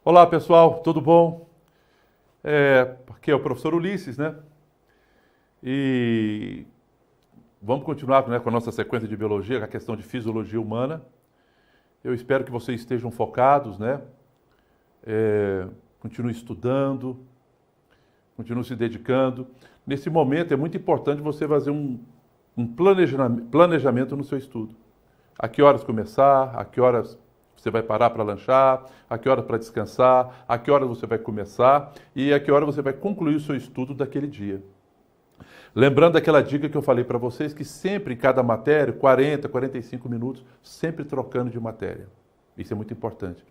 Olá pessoal, tudo bom? Aqui é o professor Ulisses, né? E vamos continuar, né, com a nossa sequência de biologia, com a questão de fisiologia humana. Eu espero que vocês estejam focados, né? Continue estudando, continue se dedicando. Nesse momento é muito importante você fazer um planejamento no seu estudo. A que horas começar, a que horas você vai parar para lanchar, a que horas para descansar, a que horas você vai começar e a que hora você vai concluir o seu estudo daquele dia. Lembrando aquela dica que eu falei para vocês, que sempre em cada matéria, 40, 45 minutos, sempre trocando de matéria. Isso é muito importante.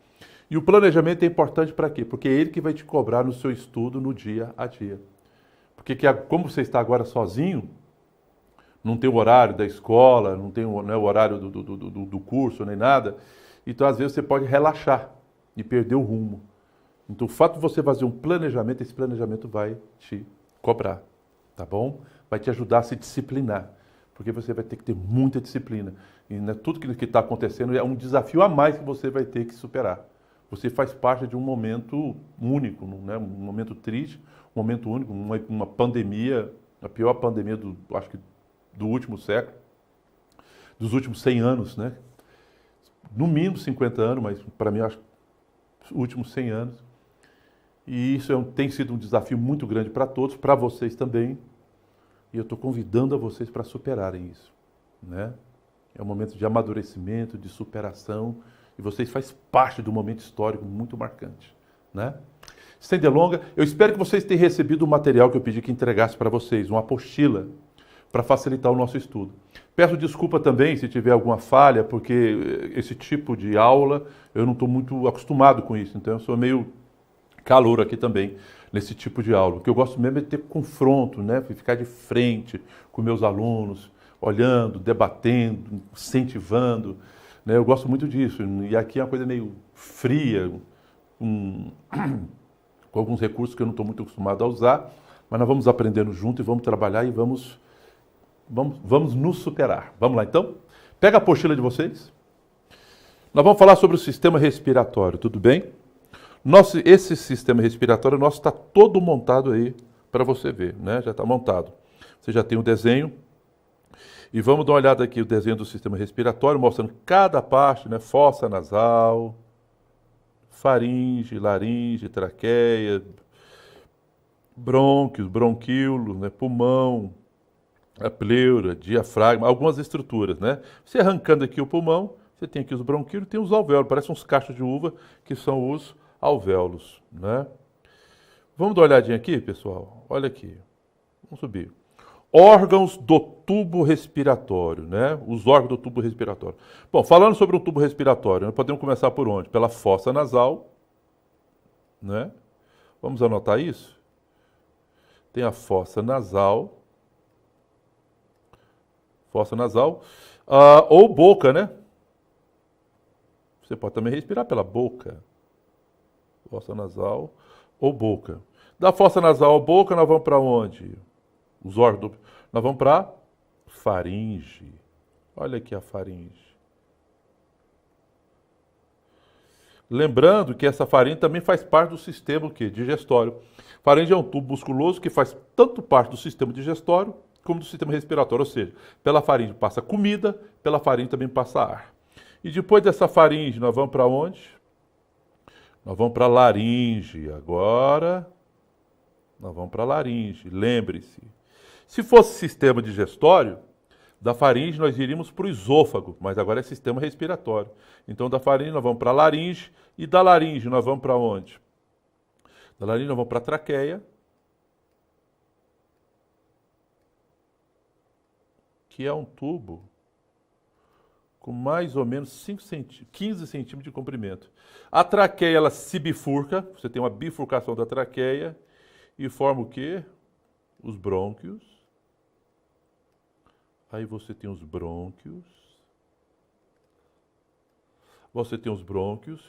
E o planejamento é importante para quê? Porque é ele que vai te cobrar no seu estudo no dia a dia. Porque como você está agora sozinho, não tem o horário da escola, não tem o, né, o horário do curso, nem nada, então às vezes você pode relaxar e perder o rumo. Então o fato de você fazer um planejamento, esse planejamento vai te cobrar, tá bom? Vai te ajudar a se disciplinar, porque você vai ter que ter muita disciplina. E né, tudo que está acontecendo é um desafio a mais que você vai ter que superar. Você faz parte de um momento único, né? Um momento triste, um momento único, uma pandemia, a pior pandemia acho que do último século, dos últimos 100 anos, né? No mínimo 50 anos, mas para mim acho os últimos 100 anos. E isso tem sido um desafio muito grande para todos, para vocês também. E eu estou convidando a vocês para superarem isso, né? É um momento de amadurecimento, de superação, e vocês fazem parte de um momento histórico muito marcante, né? Sem delonga, eu espero que vocês tenham recebido o material que eu pedi que entregasse para vocês, uma apostila, para facilitar o nosso estudo. Peço desculpa também se tiver alguma falha, porque esse tipo de aula eu não estou muito acostumado com isso, então eu sou meio calouro aqui também nesse tipo de aula. O que eu gosto mesmo é de ter confronto, né? Ficar de frente com meus alunos, olhando, debatendo, incentivando, né? Eu gosto muito disso. E aqui é uma coisa meio fria, com, com alguns recursos que eu não estou muito acostumado a usar, mas nós vamos aprendendo junto e vamos trabalhar e vamos nos superar. Vamos lá então? Pega a apostila de vocês. Nós vamos falar sobre o sistema respiratório, tudo bem? Esse sistema respiratório nosso está todo montado aí para você ver, né? Já está montado. Você já tem o desenho. E vamos dar uma olhada aqui o desenho do sistema respiratório, mostrando cada parte, né? Fossa nasal, faringe, laringe, traqueia, brônquios, bronquíolos, né? Pulmão, a pleura, diafragma, algumas estruturas, né? Você arrancando aqui o pulmão, você tem aqui os bronquíolos, tem os alvéolos, parecem uns cachos de uva, que são os alvéolos, né? Vamos dar uma olhadinha aqui, pessoal? Olha aqui. Vamos subir. Órgãos do tubo respiratório, né? Os órgãos do tubo respiratório. Bom, falando sobre o tubo respiratório, nós podemos começar por onde? Pela fossa nasal, né? Vamos anotar isso? Tem a fossa nasal, ou boca, né? Você pode também respirar pela boca. Fossa nasal ou boca. Da fossa nasal ou boca, nós vamos para onde? Os órgãos. Nós vamos para faringe. Olha aqui a faringe. Lembrando que essa faringe também faz parte do sistema o quê? Digestório. Faringe é um tubo musculoso que faz tanto parte do sistema digestório como do sistema respiratório, ou seja, pela faringe passa comida, pela faringe também passa ar. E depois dessa faringe, nós vamos para onde? Nós vamos para a laringe. Agora, nós vamos para a laringe. Lembre-se. Se fosse sistema digestório, da faringe nós iríamos para o esôfago, mas agora é sistema respiratório. Então, da faringe nós vamos para a laringe. E da laringe nós vamos para onde? Da laringe nós vamos para a traqueia, que é um tubo com mais ou menos 15 centímetros de comprimento. A traqueia, ela se bifurca, você tem uma bifurcação da traqueia, e forma o quê? Os brônquios. Aí você tem os brônquios. Você tem os brônquios.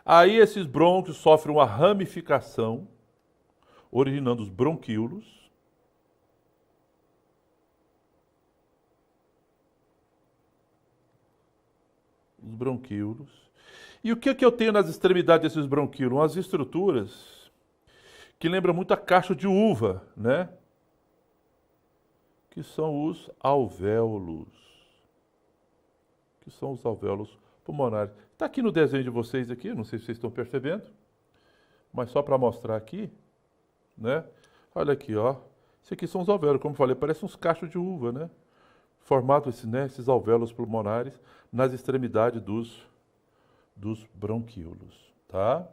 Aí esses brônquios sofrem uma ramificação, originando os bronquíolos. Os bronquíolos. E o que que eu tenho nas extremidades desses bronquíolos? Umas estruturas que lembram muito a caixa de uva, né? Que são os alvéolos. Que são os alvéolos pulmonares. Está aqui no desenho de vocês aqui, não sei se vocês estão percebendo, mas só para mostrar aqui, né? Olha aqui, ó. Isso aqui são os alvéolos, como eu falei, parecem uns cachos de uva, né? Formado esses alvéolos pulmonares nas extremidades dos bronquíolos, tá?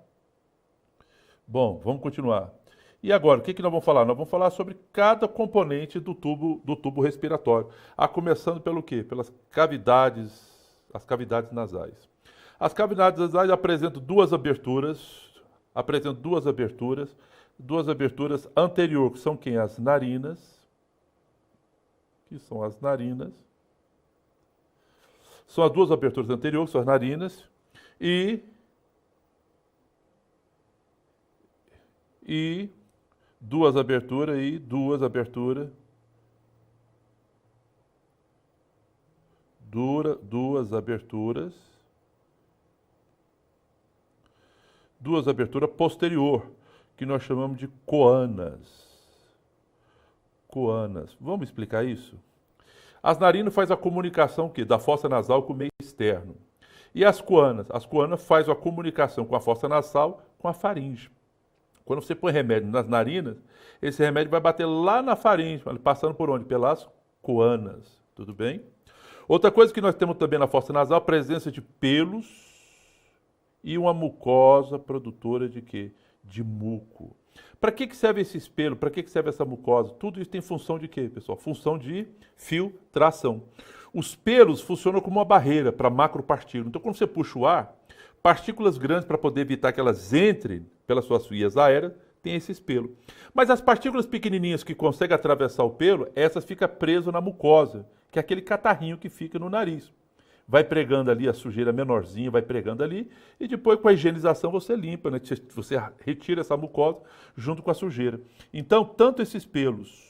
Bom, vamos continuar. E agora, o que nós vamos falar? Nós vamos falar sobre cada componente do tubo respiratório. A começando pelo quê? Pelas cavidades, as cavidades nasais. As cavidades nasais apresentam duas aberturas, duas aberturas anterior, que são quem? As narinas, que são as narinas. São as duas aberturas anteriores, que são as narinas, e duas aberturas, duas aberturas posterior, que nós chamamos de coanas. Coanas. Vamos explicar isso? As narinas faz a comunicação da fossa nasal com o meio externo. E as coanas? As coanas faz a comunicação com a fossa nasal com a faringe. Quando você põe remédio nas narinas, esse remédio vai bater lá na faringe, passando por onde? Pelas coanas. Tudo bem? Outra coisa que nós temos também na fossa nasal, a presença de pelos e uma mucosa produtora de quê? De muco. Para que serve esse espelho? Para que serve essa mucosa? Tudo isso tem função de quê, pessoal? Função de filtração. Os pelos funcionam como uma barreira para macropartículas. Então, quando você puxa o ar, partículas grandes, para poder evitar que elas entrem pelas suas vias aéreas, tem esse pelo. Mas as partículas pequenininhas que conseguem atravessar o pelo, essas ficam presas na mucosa, que é aquele catarrinho que fica no nariz. Vai pregando ali a sujeira menorzinha, vai pregando ali, e depois com a higienização você limpa, né? Você retira essa mucosa junto com a sujeira. Então, tanto esses pelos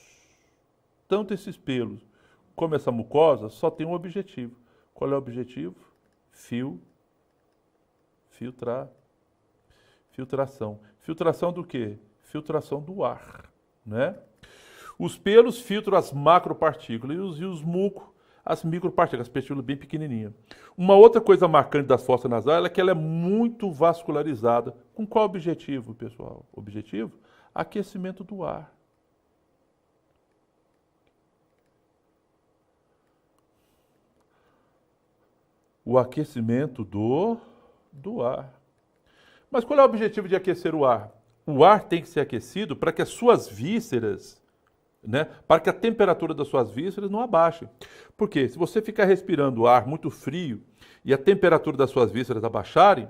como essa mucosa só tem um objetivo. Qual é o objetivo? Filtração. Filtração do quê? Filtração do ar, né? Os pelos filtram as macropartículas e os mucos as micropartículas, as partículas bem pequenininhas. Uma outra coisa marcante das fossas nasais é que ela é muito vascularizada. Com qual objetivo, pessoal? Objetivo? Aquecimento do ar. O aquecimento do ar. Mas qual é o objetivo de aquecer o ar? O ar tem que ser aquecido para que as suas vísceras, né, para que a temperatura das suas vísceras não abaixe. Porque se você ficar respirando ar muito frio e a temperatura das suas vísceras abaixarem,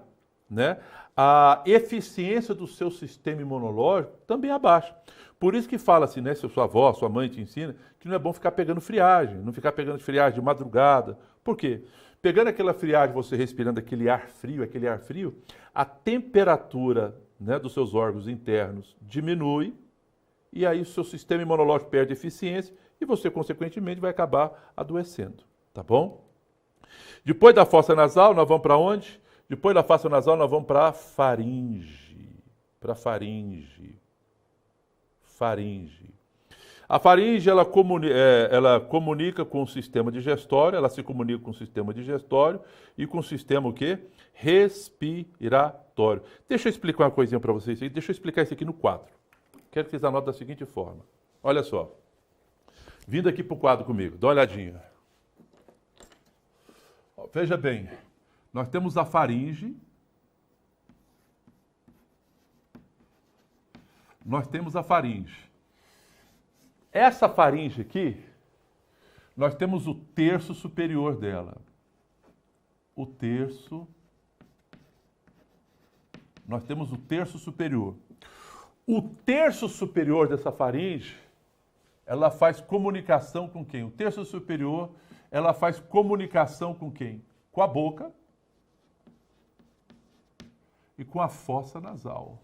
né, a eficiência do seu sistema imunológico também abaixa. Por isso que fala-se, né, se sua avó, sua mãe te ensina, que não é bom ficar pegando friagem, não ficar pegando friagem de madrugada. Por quê? Pegando aquela friagem, você respirando aquele ar frio, a temperatura, né, dos seus órgãos internos diminui, e aí o seu sistema imunológico perde eficiência e você, consequentemente, vai acabar adoecendo, tá bom? Depois da fossa nasal, nós vamos para onde? Depois da fossa nasal, nós vamos para a faringe. Faringe. A faringe, ela comunica com o sistema digestório, ela se comunica com o sistema digestório e com o sistema o quê? Respiratório. Deixa eu explicar uma coisinha para vocês, deixa eu explicar isso aqui no quadro. Quero que vocês anotem da seguinte forma. Olha só. Vindo aqui para o quadro comigo, dá uma olhadinha. Ó, veja bem, nós temos a faringe. Essa faringe aqui, nós temos o terço superior dela. Nós temos o terço superior. O terço superior dessa faringe, ela faz comunicação com quem? O terço superior, ela faz comunicação com quem? Com a boca e com a fossa nasal.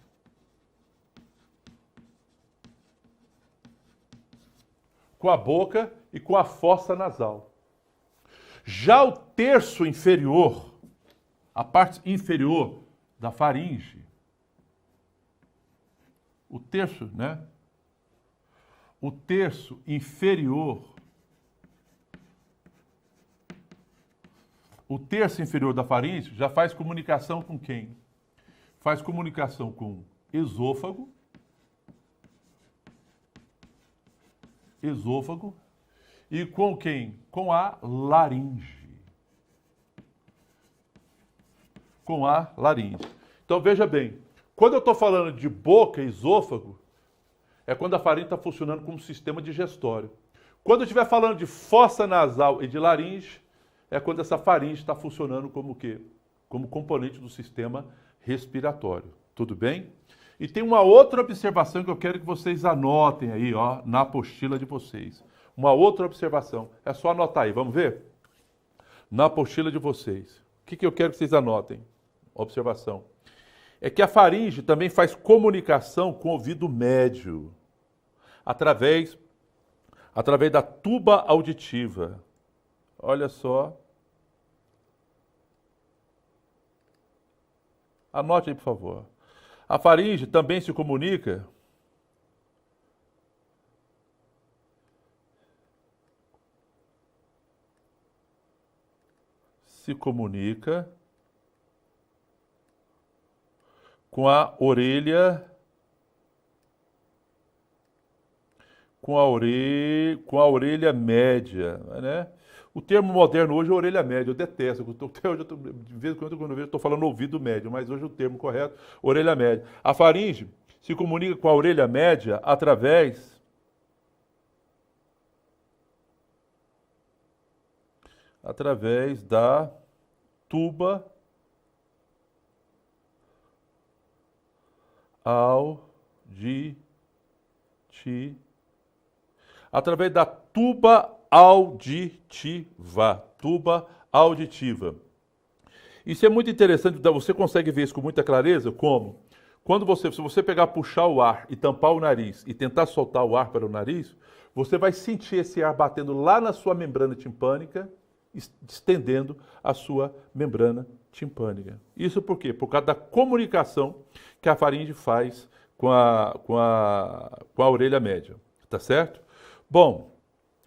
Com a boca e com a fossa nasal. Já o terço inferior, a parte inferior da faringe, o terço, né? O terço inferior, o terço inferior da faringe já faz comunicação com quem? Faz comunicação com esôfago, e com quem? Com a laringe. Com a laringe. Então veja bem, quando eu estou falando de boca e esôfago, é quando a faringe está funcionando como sistema digestório. Quando eu estiver falando de fossa nasal e de laringe, é quando essa faringe está funcionando como o quê? Como componente do sistema respiratório. Tudo bem? E tem uma outra observação que eu quero que vocês anotem aí, ó, na apostila de vocês. Uma outra observação. É só anotar aí, vamos ver? Na apostila de vocês. O que eu quero que vocês anotem? Observação. É que a faringe também faz comunicação com o ouvido médio, através da tuba auditiva. Olha só. Anote aí, por favor. A faringe também se comunica com a orelha média, né? O termo moderno hoje é orelha média, eu detesto. Até hoje, de vez em quando eu vejo, estou falando ouvido médio, mas hoje o termo correto, orelha média. A faringe se comunica com a orelha média através da tuba auditiva. Através da tuba auditiva. Isso é muito interessante, você consegue ver isso com muita clareza, como? Se você pegar, puxar o ar e tampar o nariz e tentar soltar o ar para o nariz, você vai sentir esse ar batendo lá na sua membrana timpânica, estendendo a sua membrana timpânica. Isso por quê? Por causa da comunicação que a faringe faz com a orelha média, tá certo? Bom,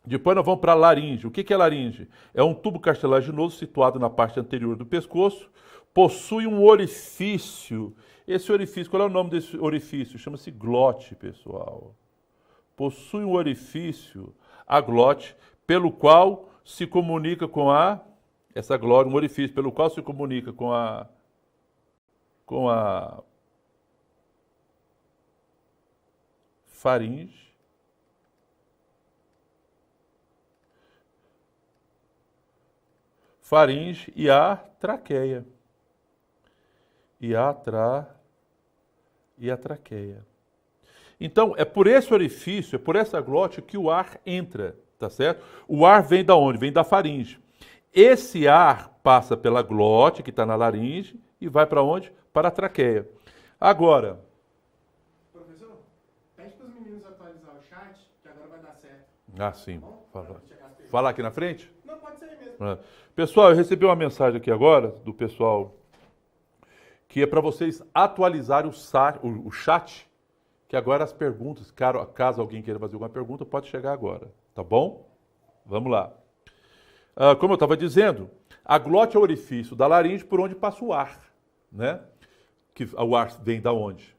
depois nós vamos para a laringe. O que é laringe? É um tubo cartilaginoso situado na parte anterior do pescoço, possui um orifício. Esse orifício, qual é o nome desse orifício? Chama-se glote, pessoal. Possui um orifício, a glote, pelo qual se comunica com essa glote, um orifício pelo qual se comunica com a faringe. Faringe e a traqueia. E a traqueia. Então, é por esse orifício, é por essa glote que o ar entra, tá certo? O ar vem da onde? Vem da faringe. Esse ar passa pela glote, que está na laringe, e vai para onde? Para a traqueia. Agora... Professor, pede para os meninos atualizar o chat, que agora vai dar certo. Ah, sim. Falar aqui na frente? Não, pode ser aí mesmo. Pessoal, eu recebi uma mensagem aqui agora do pessoal que é para vocês atualizarem o chat, que agora as perguntas, caso alguém queira fazer alguma pergunta, pode chegar agora, tá bom? Vamos lá. Como eu estava dizendo, a glote é o orifício da laringe por onde passa o ar, né? Que o ar vem da onde?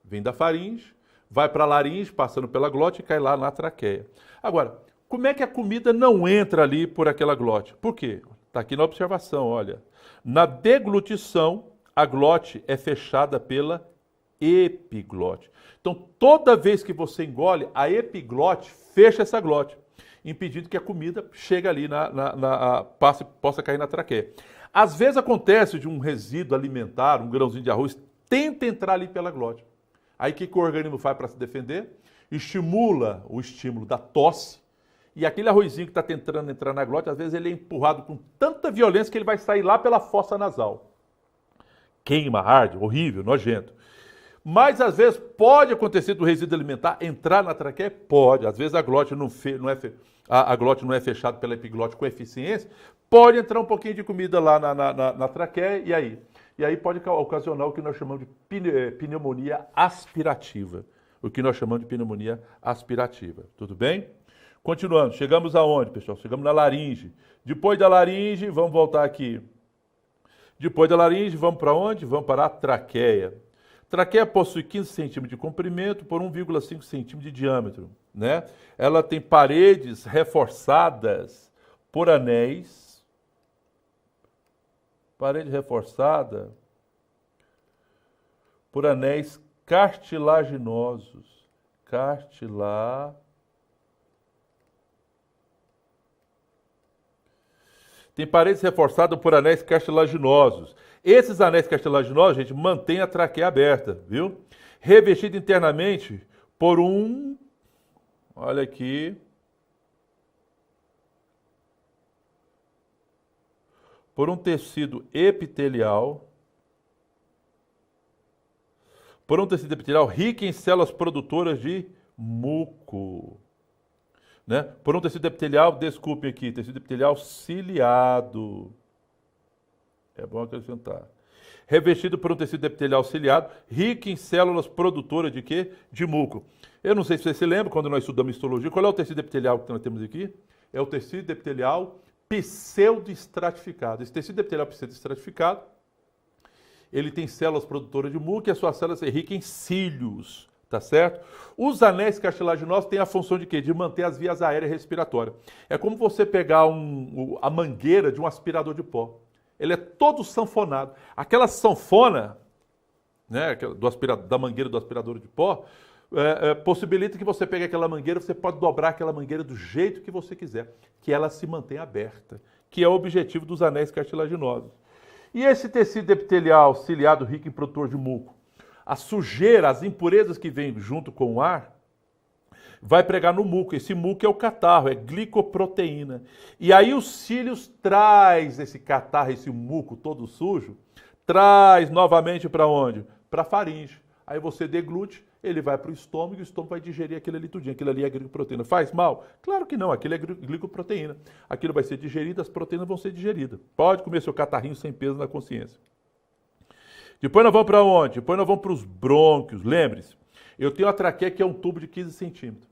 Vem da faringe, vai para a laringe, passando pela glote e cai lá na traqueia. Agora, como é que a comida não entra ali por aquela glote? Por quê? Está aqui na observação, olha. Na deglutição, a glote é fechada pela epiglote. Então, toda vez que você engole, a epiglote fecha essa glote, impedindo que a comida chegue ali, possa cair na traqueia. Às vezes acontece de um resíduo alimentar, um grãozinho de arroz, tenta entrar ali pela glote. Aí o que o organismo faz para se defender? Estimula o estímulo da tosse, e aquele arrozinho que está tentando entrar na glote, às vezes ele é empurrado com tanta violência que ele vai sair lá pela fossa nasal. Queima, arde, horrível, nojento. Mas às vezes pode acontecer do resíduo alimentar entrar na traqueia? Pode. Às vezes a glote a glote não é fechada pela epiglote com eficiência, pode entrar um pouquinho de comida lá na traqueia, e aí? E aí pode ocasionar o que nós chamamos de pneumonia aspirativa. O que nós chamamos de pneumonia aspirativa. Tudo bem? Continuando, chegamos aonde, pessoal? Chegamos na laringe. Depois da laringe, vamos voltar aqui. Depois da laringe, vamos para onde? Vamos para a traqueia. Traqueia possui 15 centímetros de comprimento por 1,5 centímetros de diâmetro, né? Ela tem paredes reforçadas por anéis. Parede reforçada por anéis cartilaginosos. Tem paredes reforçadas por anéis cartilaginosos. Esses anéis cartilaginosos, gente, mantêm a traqueia aberta, viu? Revestido internamente por olha aqui, por um tecido epitelial, rico em células produtoras de muco. Né? Por um tecido epitelial, desculpe aqui, tecido epitelial ciliado. É bom acrescentar. Revestido por um tecido epitelial ciliado, rico em células produtoras de quê? De muco. Eu não sei se você se lembra, quando nós estudamos histologia, qual é o tecido epitelial que nós temos aqui? É o tecido epitelial pseudoestratificado. Esse tecido epitelial pseudoestratificado, ele tem células produtoras de muco e as suas células são ricas em cílios. Tá certo? Os anéis cartilaginosos têm a função de quê? De manter as vias aéreas respiratórias. É como você pegar a mangueira de um aspirador de pó. Ele é todo sanfonado. Aquela sanfona, né, da mangueira do aspirador de pó, possibilita que você pegue aquela mangueira, você pode dobrar aquela mangueira do jeito que você quiser, que ela se mantenha aberta, que é o objetivo dos anéis cartilaginosos. E esse tecido epitelial ciliado rico em produtor de muco? A sujeira, as impurezas que vêm junto com o ar, vai pregar no muco. Esse muco é o catarro, é glicoproteína. E aí os cílios traz esse catarro, esse muco todo sujo, traz novamente para onde? Para a faringe. Aí você deglute, ele vai para o estômago e o estômago vai digerir aquilo ali tudinho. Aquilo ali é glicoproteína. Faz mal? Claro que não, aquilo é glicoproteína. Aquilo vai ser digerido, as proteínas vão ser digeridas. Pode comer seu catarrinho sem peso na consciência. Depois nós vamos para onde? Depois nós vamos para os brônquios. Lembre-se, eu tenho a traqueia que é um tubo de 15 centímetros.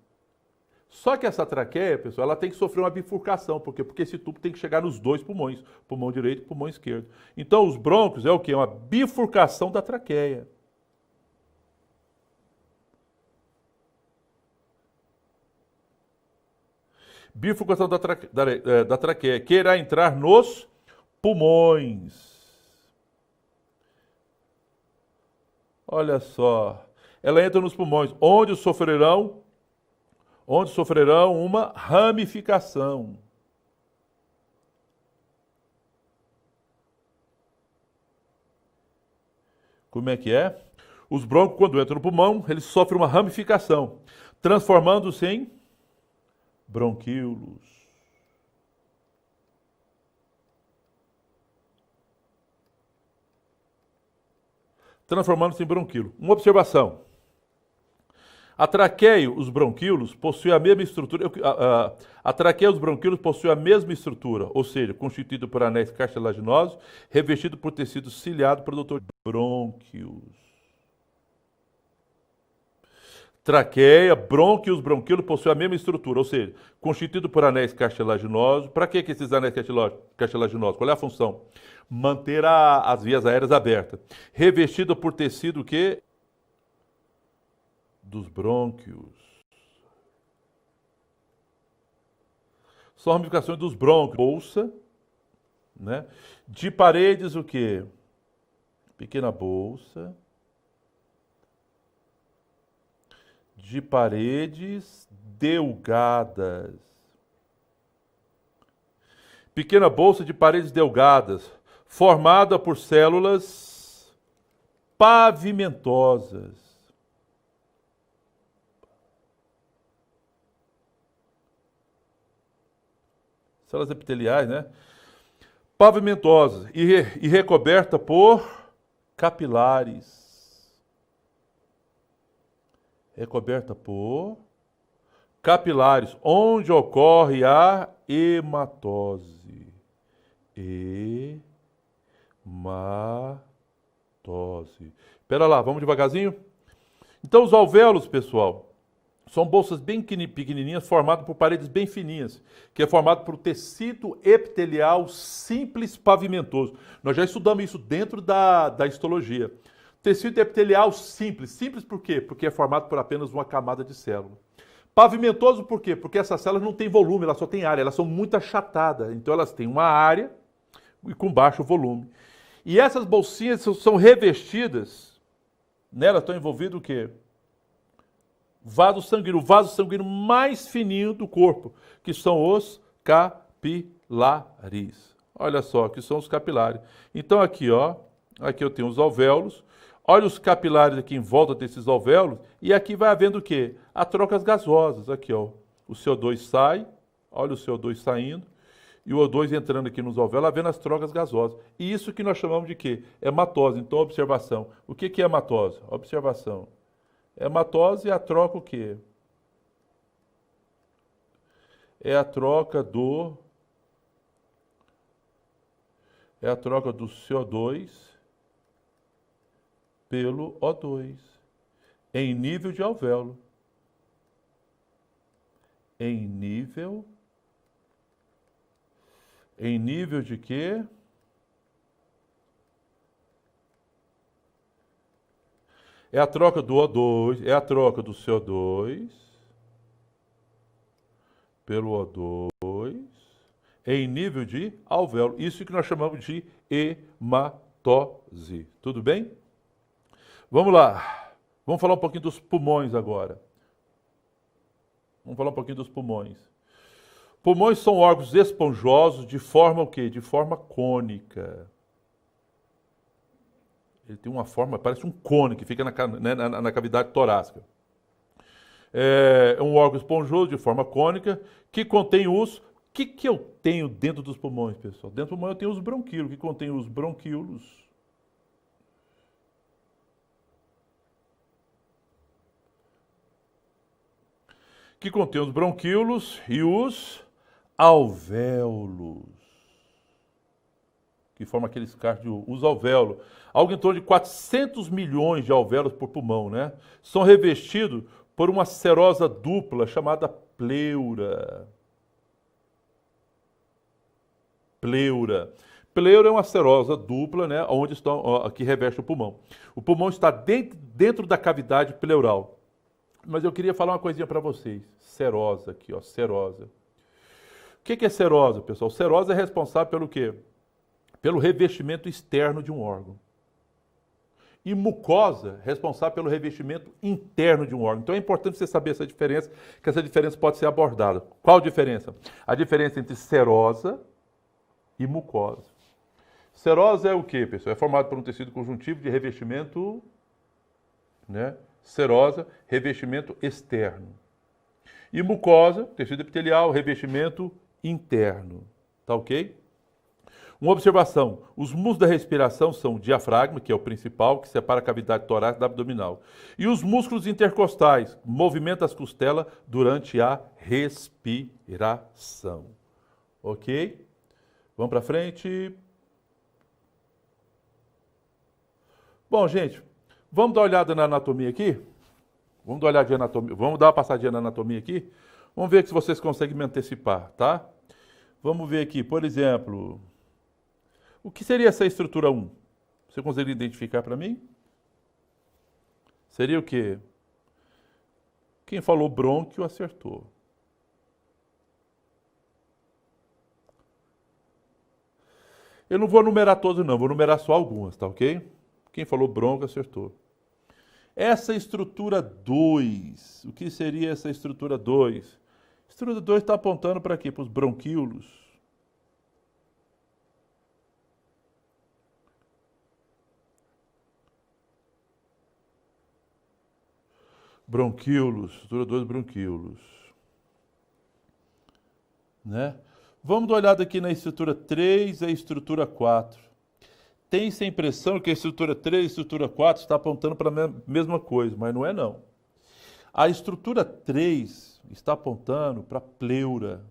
Só que essa traqueia, pessoal, ela tem que sofrer uma bifurcação. Por quê? Porque esse tubo tem que chegar nos dois pulmões, pulmão direito e pulmão esquerdo. Então os brônquios é o quê? Uma bifurcação da traqueia. Bifurcação da traqueia, que irá entrar nos pulmões. Olha só, ela entra nos pulmões, onde sofrerão uma ramificação. Como é que é? Os brônquios, quando entram no pulmão, eles sofrem uma ramificação, transformando-se em bronquíolos. Transformando-se em bronquíolo. Uma observação. A traqueia e os bronquíolos possuem a mesma estrutura. A traqueia e os bronquíolos possuem a mesma estrutura, ou seja, constituído por anéis cartilaginosos, revestido por tecido ciliado produtor de brônquios. Traqueia, brônquios, bronquíolos possuem a mesma estrutura, ou seja, constituído por anéis cartilaginosos. Para que esses anéis cartilaginosos? Qual é a função? Manter as vias aéreas abertas. Revestido por tecido que? Dos brônquios. São ramificações dos brônquios. Bolsa, né? De paredes o quê? Pequena bolsa. De paredes delgadas. Pequena bolsa de paredes delgadas, formada por células pavimentosas. Células epiteliais, né? Pavimentosas e recoberta por capilares. é coberta por capilares, onde ocorre a hematose. Hematose. Espera lá, vamos devagarzinho? Então, os alvéolos, pessoal, são bolsas bem pequenininhas, formadas por paredes bem fininhas, que é formado por tecido epitelial simples pavimentoso. Nós já estudamos isso dentro da histologia. Tecido epitelial simples. Simples por quê? Porque é formado por apenas uma camada de célula. Pavimentoso por quê? Porque essas células não têm volume, elas só têm área, elas são muito achatadas. Então elas têm uma área e com baixo volume. E essas bolsinhas são revestidas, nelas estão envolvidos o quê? Vaso sanguíneo, o vaso sanguíneo mais fininho do corpo, que são os capilares. Olha só, que são os capilares. Então aqui, ó, aqui eu tenho os alvéolos. Olha os capilares aqui em volta desses alvéolos. E aqui vai havendo o quê? A trocas gasosas. Aqui, ó, o CO2 sai, olha o CO2 saindo. E o O2 entrando aqui nos alvéolos, havendo as trocas gasosas. E isso que nós chamamos de quê? Hematose. Então, observação. O que é hematose? Observação. Hematose é a troca o quê? É a troca do CO2 pelo O2 em nível de alvéolo. Em nível de quê? É a troca do O2, é a troca do CO2 pelo O2 em nível de alvéolo. Isso que nós chamamos de hematose. Tudo bem? Vamos lá. Vamos falar um pouquinho dos pulmões agora. Vamos falar um pouquinho dos pulmões. Pulmões são órgãos esponjosos de forma o quê? De forma cônica. Ele tem uma forma, parece um cone que fica na cavidade torácica. É um órgão esponjoso de forma cônica que contém os... O que eu tenho dentro dos pulmões, pessoal? Dentro do pulmão eu tenho os bronquíolos, que contém os bronquíolos. Que contém os bronquíolos e os alvéolos. Que formam aqueles cardio, os alvéolos. Algo em torno de 400 milhões de alvéolos por pulmão, né? São revestidos por uma serosa dupla chamada pleura. Pleura. Pleura é uma serosa dupla, né? Onde estão, que reveste o pulmão. O pulmão está dentro da cavidade pleural. Mas eu queria falar uma coisinha para vocês. Serosa aqui, ó, serosa. O que é serosa, pessoal? Serosa é responsável pelo quê? Pelo revestimento externo de um órgão. E mucosa, responsável pelo revestimento interno de um órgão. Então é importante você saber essa diferença, que essa diferença pode ser abordada. Qual a diferença? A diferença entre serosa e mucosa. Serosa é o quê, pessoal? É formado por um tecido conjuntivo de revestimento, né? Serosa, revestimento externo. E mucosa, tecido epitelial, revestimento interno. Tá ok? Uma observação, os músculos da respiração são o diafragma, que é o principal, que separa a cavidade torácica da abdominal. E os músculos intercostais, movimentam as costelas durante a respiração. Ok? Vamos para frente. Bom, gente, vamos dar uma olhada na anatomia aqui? Vamos dar uma olhadinha na anatomia, vamos dar uma passadinha na anatomia aqui? Vamos ver se vocês conseguem me antecipar, tá? Vamos ver aqui, por exemplo... O que seria essa estrutura 1? Você conseguiria identificar para mim? Seria o quê? Quem falou brônquio acertou. Eu não vou numerar todos não, vou numerar só algumas, tá ok? Quem falou brônquio acertou. Essa estrutura 2, o que seria essa estrutura 2? A estrutura 2 está apontando para quê? Para os bronquíolos. Bronquíolos, estrutura 2, bronquíolos. Né? Vamos dar uma olhada aqui na estrutura 3 e a estrutura 4. Tem-se a impressão que a estrutura 3 e a estrutura 4 está apontando para a mesma coisa, mas não é não. A estrutura 3 está apontando para a pleura.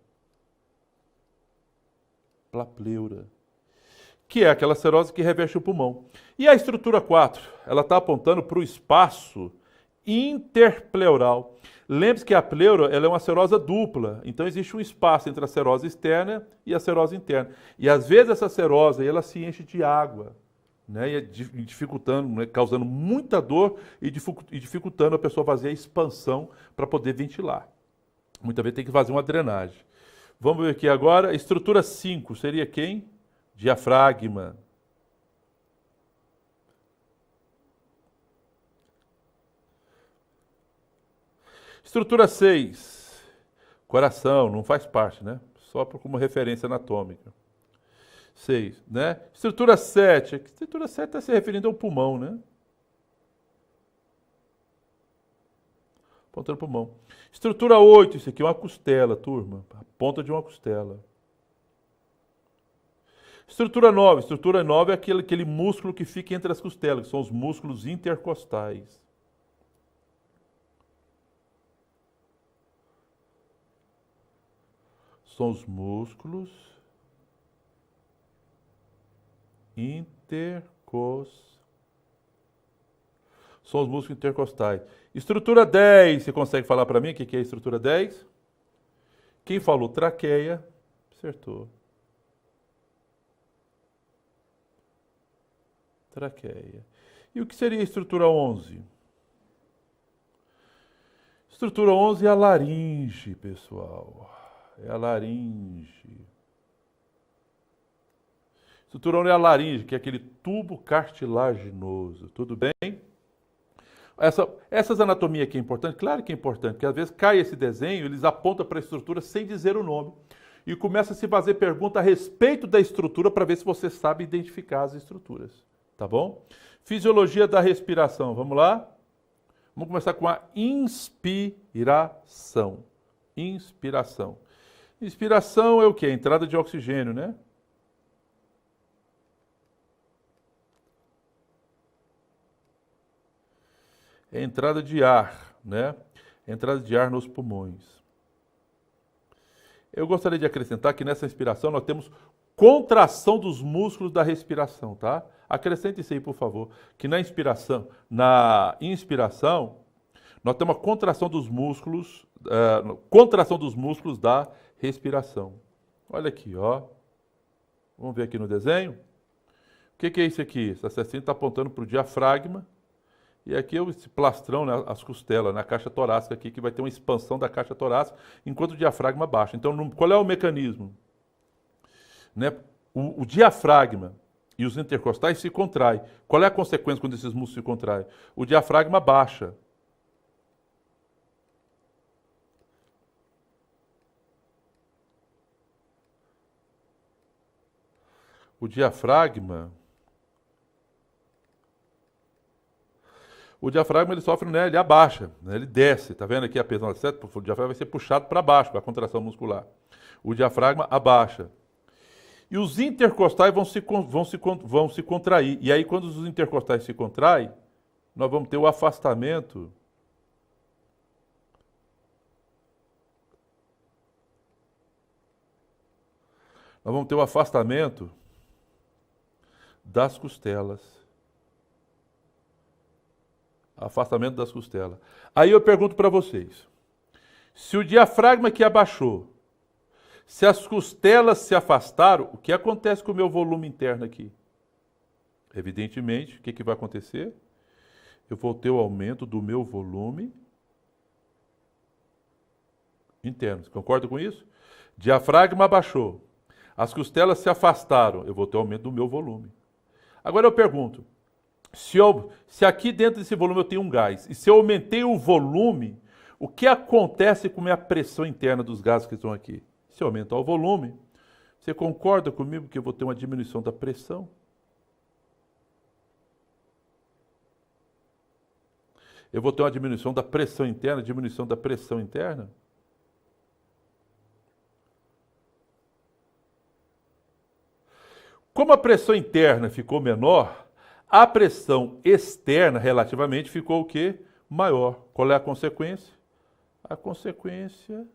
Para a pleura. Que é aquela serose que reveste o pulmão. E a estrutura 4, ela está apontando para o espaço interpleural. Lembre-se que a pleura ela é uma serosa dupla, então existe um espaço entre a serose externa e a serose interna. E às vezes essa serose ela se enche de água, né, e dificultando, né, causando muita dor e dificultando a pessoa fazer a expansão para poder ventilar. Muitas vezes tem que fazer uma drenagem. Vamos ver aqui agora, estrutura 5 seria quem? Diafragma. Estrutura 6, coração, não faz parte, né? Só como referência anatômica. 6, né? Estrutura 7, a estrutura 7 está se referindo ao pulmão, né? Ponta do pulmão. Estrutura 8, isso aqui é uma costela, turma. A ponta de uma costela. Estrutura 9 é aquele músculo que fica entre as costelas, que são os músculos intercostais. São os músculos São os músculos intercostais. Estrutura 10, você consegue falar para mim o que é a estrutura 10? Quem falou traqueia, acertou. Traqueia. E o que seria a estrutura 11? Estrutura 11 é a laringe, pessoal. É a laringe. Estrutura 11 é a laringe, que é aquele tubo cartilaginoso. Tudo bem? Essas anatomias aqui é importante? Claro que é importante, porque às vezes cai esse desenho, eles apontam para a estrutura sem dizer o nome. E começa a se fazer pergunta a respeito da estrutura para ver se você sabe identificar as estruturas. Tá bom? Fisiologia da respiração. Vamos lá? Vamos começar com a inspiração. Inspiração. Inspiração é o quê? A entrada de oxigênio, né? É a entrada de ar, né? Entrada de ar nos pulmões. Eu gostaria de acrescentar que nessa inspiração nós temos contração dos músculos da respiração, tá? Acrescente isso aí, por favor. Que na inspiração, nós temos a contração dos músculos da respiração. Olha aqui, ó. Vamos ver aqui no desenho. O que é isso aqui? Essa cestinha está apontando para o diafragma. E aqui é esse plastrão, né, as costelas, na caixa torácica aqui, que vai ter uma expansão da caixa torácica, enquanto o diafragma baixa. Então, qual é o mecanismo? Né? O diafragma e os intercostais se contraem. Qual é a consequência quando esses músculos se contraem? O diafragma baixa. O diafragma ele sofre, né, ele abaixa, né, ele desce, tá vendo aqui a pressão, certo? O diafragma vai ser puxado para baixo, com a contração muscular. O diafragma abaixa. E os intercostais vão se contrair. E aí, quando os intercostais se contraem, nós vamos ter o afastamento das costelas. Afastamento das costelas. Aí eu pergunto para vocês, se o diafragma que abaixou, se as costelas se afastaram, o que acontece com o meu volume interno aqui? Evidentemente, o que vai acontecer? Eu vou ter o aumento do meu volume interno. Você concorda com isso? Diafragma abaixou, as costelas se afastaram, eu vou ter o aumento do meu volume. Agora eu pergunto, se aqui dentro desse volume eu tenho um gás, e se eu aumentei o volume, o que acontece com a minha pressão interna dos gases que estão aqui? Se eu aumentar o volume, você concorda comigo que eu vou ter uma diminuição da pressão? Eu vou ter uma diminuição da pressão interna, diminuição da pressão interna? Como a pressão interna ficou menor, a pressão externa, relativamente, ficou o quê? Maior. Qual é a consequência? A consequência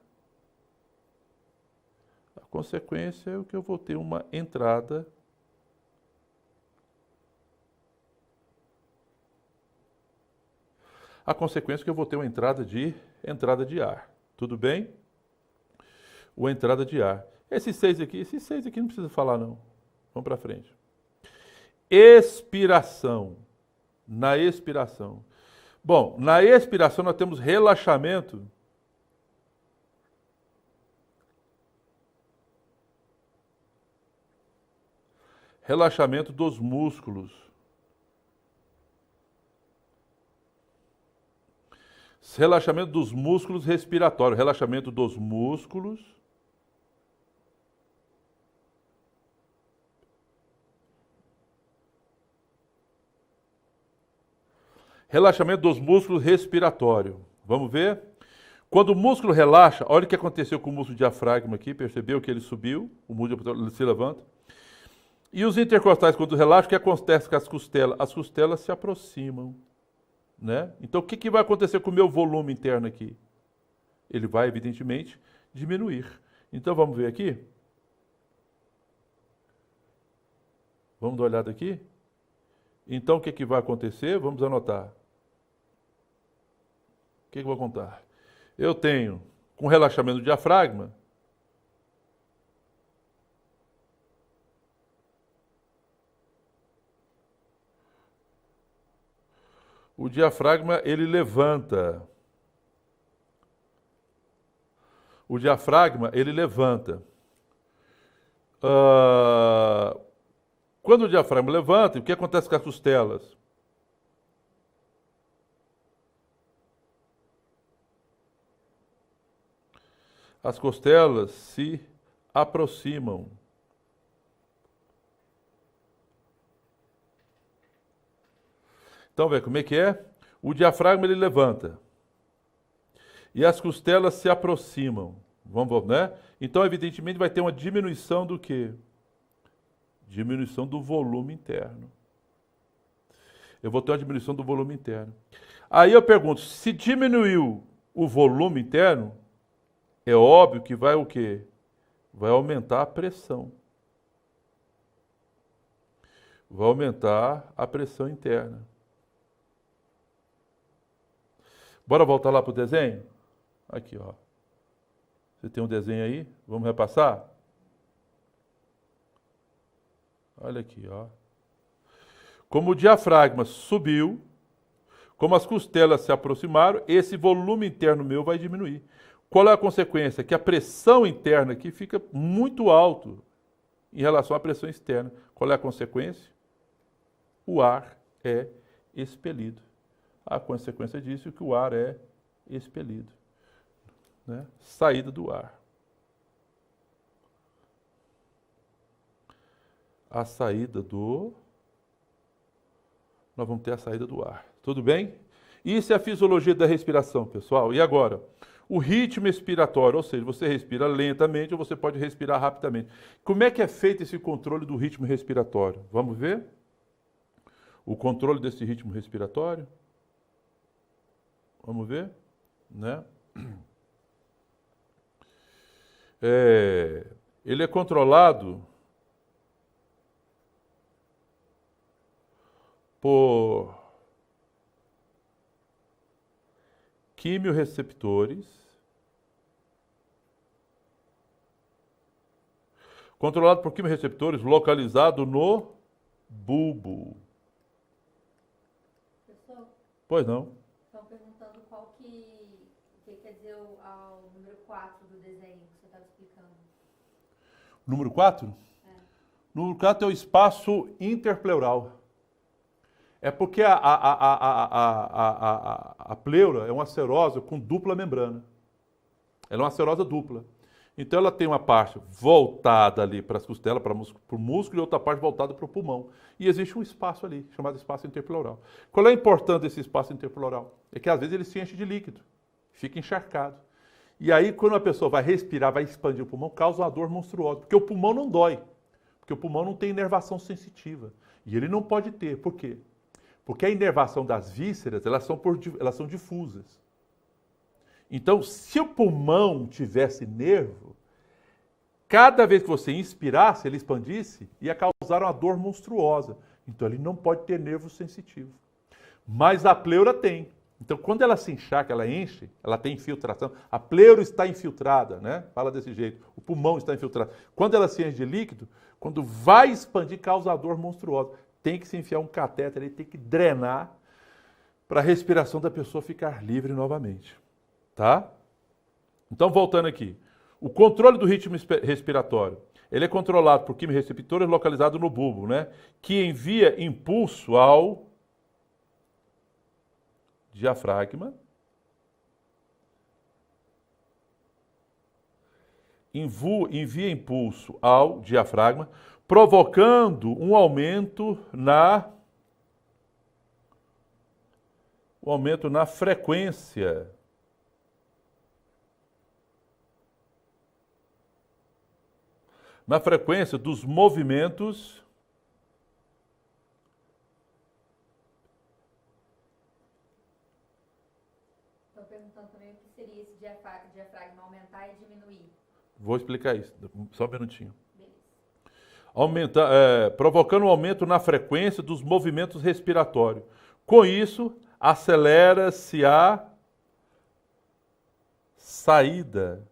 é o que eu vou ter uma entrada a consequência é que eu vou ter uma entrada de ar. Tudo bem? Uma entrada de ar. Esses seis aqui não precisa falar não. Vamos para frente. Expiração. Na expiração. Bom, na expiração nós temos relaxamento. Relaxamento dos músculos. Relaxamento dos músculos respiratórios. Relaxamento dos músculos. Relaxamento dos músculos respiratórios. Vamos ver? Quando o músculo relaxa, olha o que aconteceu com o músculo diafragma aqui. Percebeu que ele subiu? O músculo se levanta. E os intercostais, quando relaxam, o que acontece com as costelas? As costelas se aproximam. Né? Então, o que vai acontecer com o meu volume interno aqui? Ele vai, evidentemente, diminuir. Então, vamos ver aqui? Vamos dar uma olhada aqui? Então, o que vai acontecer? Vamos anotar. O que eu vou contar? Eu tenho, com relaxamento do diafragma, o diafragma, ele levanta. O diafragma, ele levanta. Quando o diafragma levanta, o que acontece com as costelas? As costelas se aproximam. Então, vê como é que é? O diafragma ele levanta. E as costelas se aproximam. Vamos, né? Então, evidentemente, vai ter uma diminuição do quê? Diminuição do volume interno. Eu vou ter uma diminuição do volume interno. Aí eu pergunto, se diminuiu o volume interno, é óbvio que vai o quê? Vai aumentar a pressão. Vai aumentar a pressão interna. Bora voltar lá para o desenho? Aqui, ó. Você tem um desenho aí? Vamos repassar? Olha aqui, ó. Como o diafragma subiu, como as costelas se aproximaram, esse volume interno meu vai diminuir. Qual é a consequência? Que a pressão interna aqui fica muito alto em relação à pressão externa. Qual é a consequência? O ar é expelido. A consequência disso é que o ar é expelido. Né? Saída do ar. A saída do... Nós vamos ter a saída do ar. Tudo bem? Isso é a fisiologia da respiração, pessoal. E agora? O ritmo expiratório, ou seja, você respira lentamente ou você pode respirar rapidamente. Como é que é feito esse controle do ritmo respiratório? Vamos ver? O controle desse ritmo respiratório? Vamos ver? Né? Ele é controlado por quimiorreceptores, controlado por quimiorreceptores localizado no bulbo. Professor, Pois não. estão perguntando qual que quer dizer o número 4 do desenho que você estava explicando. Número 4? Número 4 é o espaço interpleural. É porque a pleura é uma serose com dupla membrana. Ela é uma serose dupla. Então ela tem uma parte voltada ali para as costelas, para o músculo, e outra parte voltada para o pulmão. E existe um espaço ali, chamado espaço interpleural. Qual é a importância desse espaço interpleural? É que às vezes ele se enche de líquido, fica encharcado. E aí quando a pessoa vai respirar, vai expandir o pulmão, causa uma dor monstruosa. Porque o pulmão não dói. Porque o pulmão não tem inervação sensitiva. E ele não pode ter. Por quê? Porque a inervação das vísceras, elas são difusas. Então, se o pulmão tivesse nervo, cada vez que você inspirasse, ele expandisse, ia causar uma dor monstruosa. Então, ele não pode ter nervo sensitivo. Mas a pleura tem. Então, quando ela se encharca, ela enche, ela tem infiltração. A pleura está infiltrada, né? Fala desse jeito. O pulmão está infiltrado. Quando ela se enche de líquido, quando vai expandir, causa dor monstruosa. Tem que se enfiar um catéter, tem que drenar para a respiração da pessoa ficar livre novamente. Tá? Então, voltando aqui. O controle do ritmo respiratório, ele é controlado por quimiorreceptores localizados no bulbo, né? Que envia impulso ao diafragma, envia impulso ao diafragma, provocando um aumento na frequência dos movimentos Perguntando também o que seria esse diafragma aumentar e diminuir. Vou explicar isso, só um minutinho. Beleza. Provocando um aumento na frequência dos movimentos respiratórios. Com isso, acelera-se a saída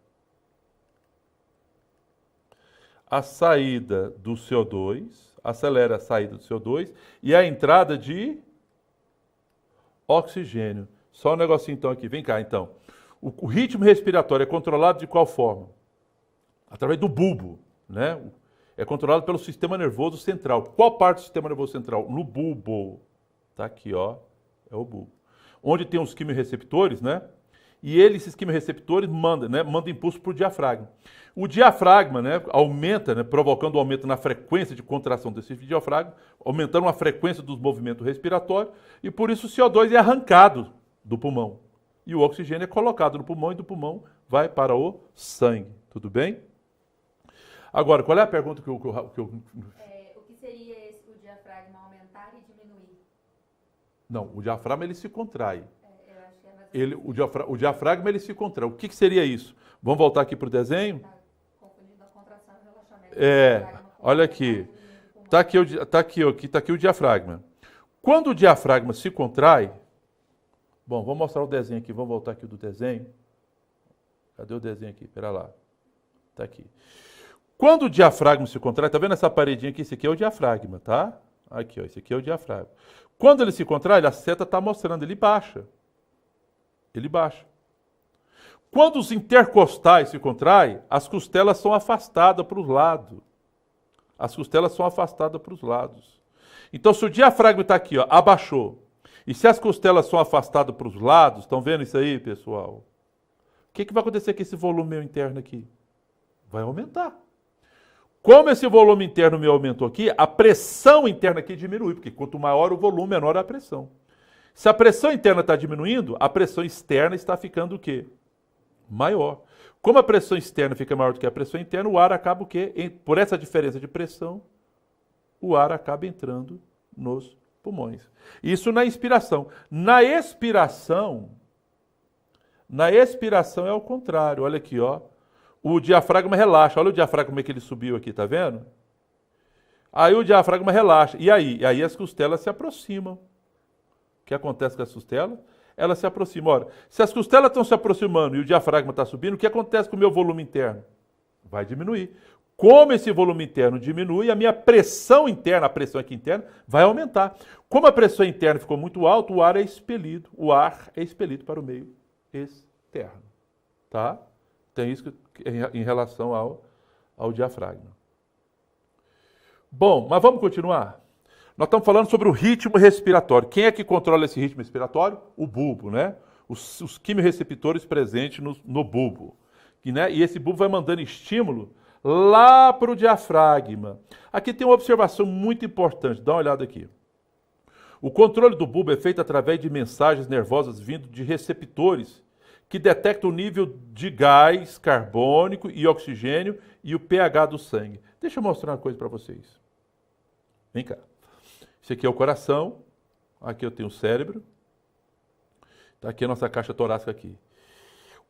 do CO2, acelera a saída do CO2 e a entrada de oxigênio. Só um negocinho então aqui, vem cá então. O ritmo respiratório é controlado de qual forma? Através do bulbo, né? É controlado pelo sistema nervoso central. Qual parte do sistema nervoso central? No bulbo. Tá aqui, ó, é o bulbo. Onde tem os quimiorreceptores, né? E esses quimiorreceptores mandam impulso para o diafragma. O diafragma, né, aumenta, né, provocando um aumento na frequência de contração desse diafragma, aumentando a frequência dos movimentos respiratórios, e por isso o CO2 é arrancado do pulmão. E o oxigênio é colocado no pulmão e do pulmão vai para o sangue. Tudo bem? Agora, qual é a pergunta que eu... O que seria o diafragma aumentar e diminuir? Não, o diafragma ele se contrai. Eu acho que é mais O diafragma ele se contrai. O que seria isso? Vamos voltar aqui para o desenho? Tá confundindo a contração e o relaxamento. Olha aqui. Está aqui o diafragma. Quando o diafragma se contrai... Bom, vamos mostrar o desenho aqui. Vamos voltar aqui do desenho. Cadê o desenho aqui? Espera lá. Está aqui. Quando o diafragma se contrai, tá vendo essa paredinha aqui? Esse aqui é o diafragma, tá? Aqui, ó, esse aqui é o diafragma. Quando ele se contrai, a seta está mostrando, ele baixa. Ele baixa. Quando os intercostais se contraem, as costelas são afastadas para os lados. As costelas são afastadas para os lados. Então, se o diafragma está aqui, ó, abaixou, e se as costelas são afastadas para os lados, estão vendo isso aí, pessoal? O que vai acontecer com esse volume meu interno aqui? Vai aumentar. Como esse volume interno meu aumentou aqui, a pressão interna aqui diminui, porque quanto maior o volume, menor a pressão. Se a pressão interna está diminuindo, a pressão externa está ficando o quê? Maior. Como a pressão externa fica maior do que a pressão interna, o ar acaba o quê? Por essa diferença de pressão, o ar acaba entrando nos pulmões. Isso na inspiração. Na expiração é o contrário. Olha aqui, ó. O diafragma relaxa. Olha o diafragma como é que ele subiu aqui, tá vendo? Aí o diafragma relaxa. E aí as costelas se aproximam. O que acontece com as costelas? Elas se aproximam. Ora, se as costelas estão se aproximando e o diafragma está subindo, o que acontece com o meu volume interno? Vai diminuir. Como esse volume interno diminui, a minha pressão interna, a pressão aqui interna, vai aumentar. Como a pressão interna ficou muito alta, o ar é expelido. O ar é expelido para o meio externo. Tá? Tem isso em relação ao diafragma. Bom, mas vamos continuar? Nós estamos falando sobre o ritmo respiratório. Quem é que controla esse ritmo respiratório? O bulbo, né? Os quimiorreceptores presentes no bulbo. Né? E esse bulbo vai mandando estímulo lá para o diafragma. Aqui tem uma observação muito importante. Dá uma olhada aqui. O controle do bulbo é feito através de mensagens nervosas vindo de receptores que detectam o nível de gás carbônico e oxigênio e o pH do sangue. Deixa eu mostrar uma coisa para vocês. Vem cá. Esse aqui é o coração. Aqui eu tenho o cérebro. Tá aqui a nossa caixa torácica aqui.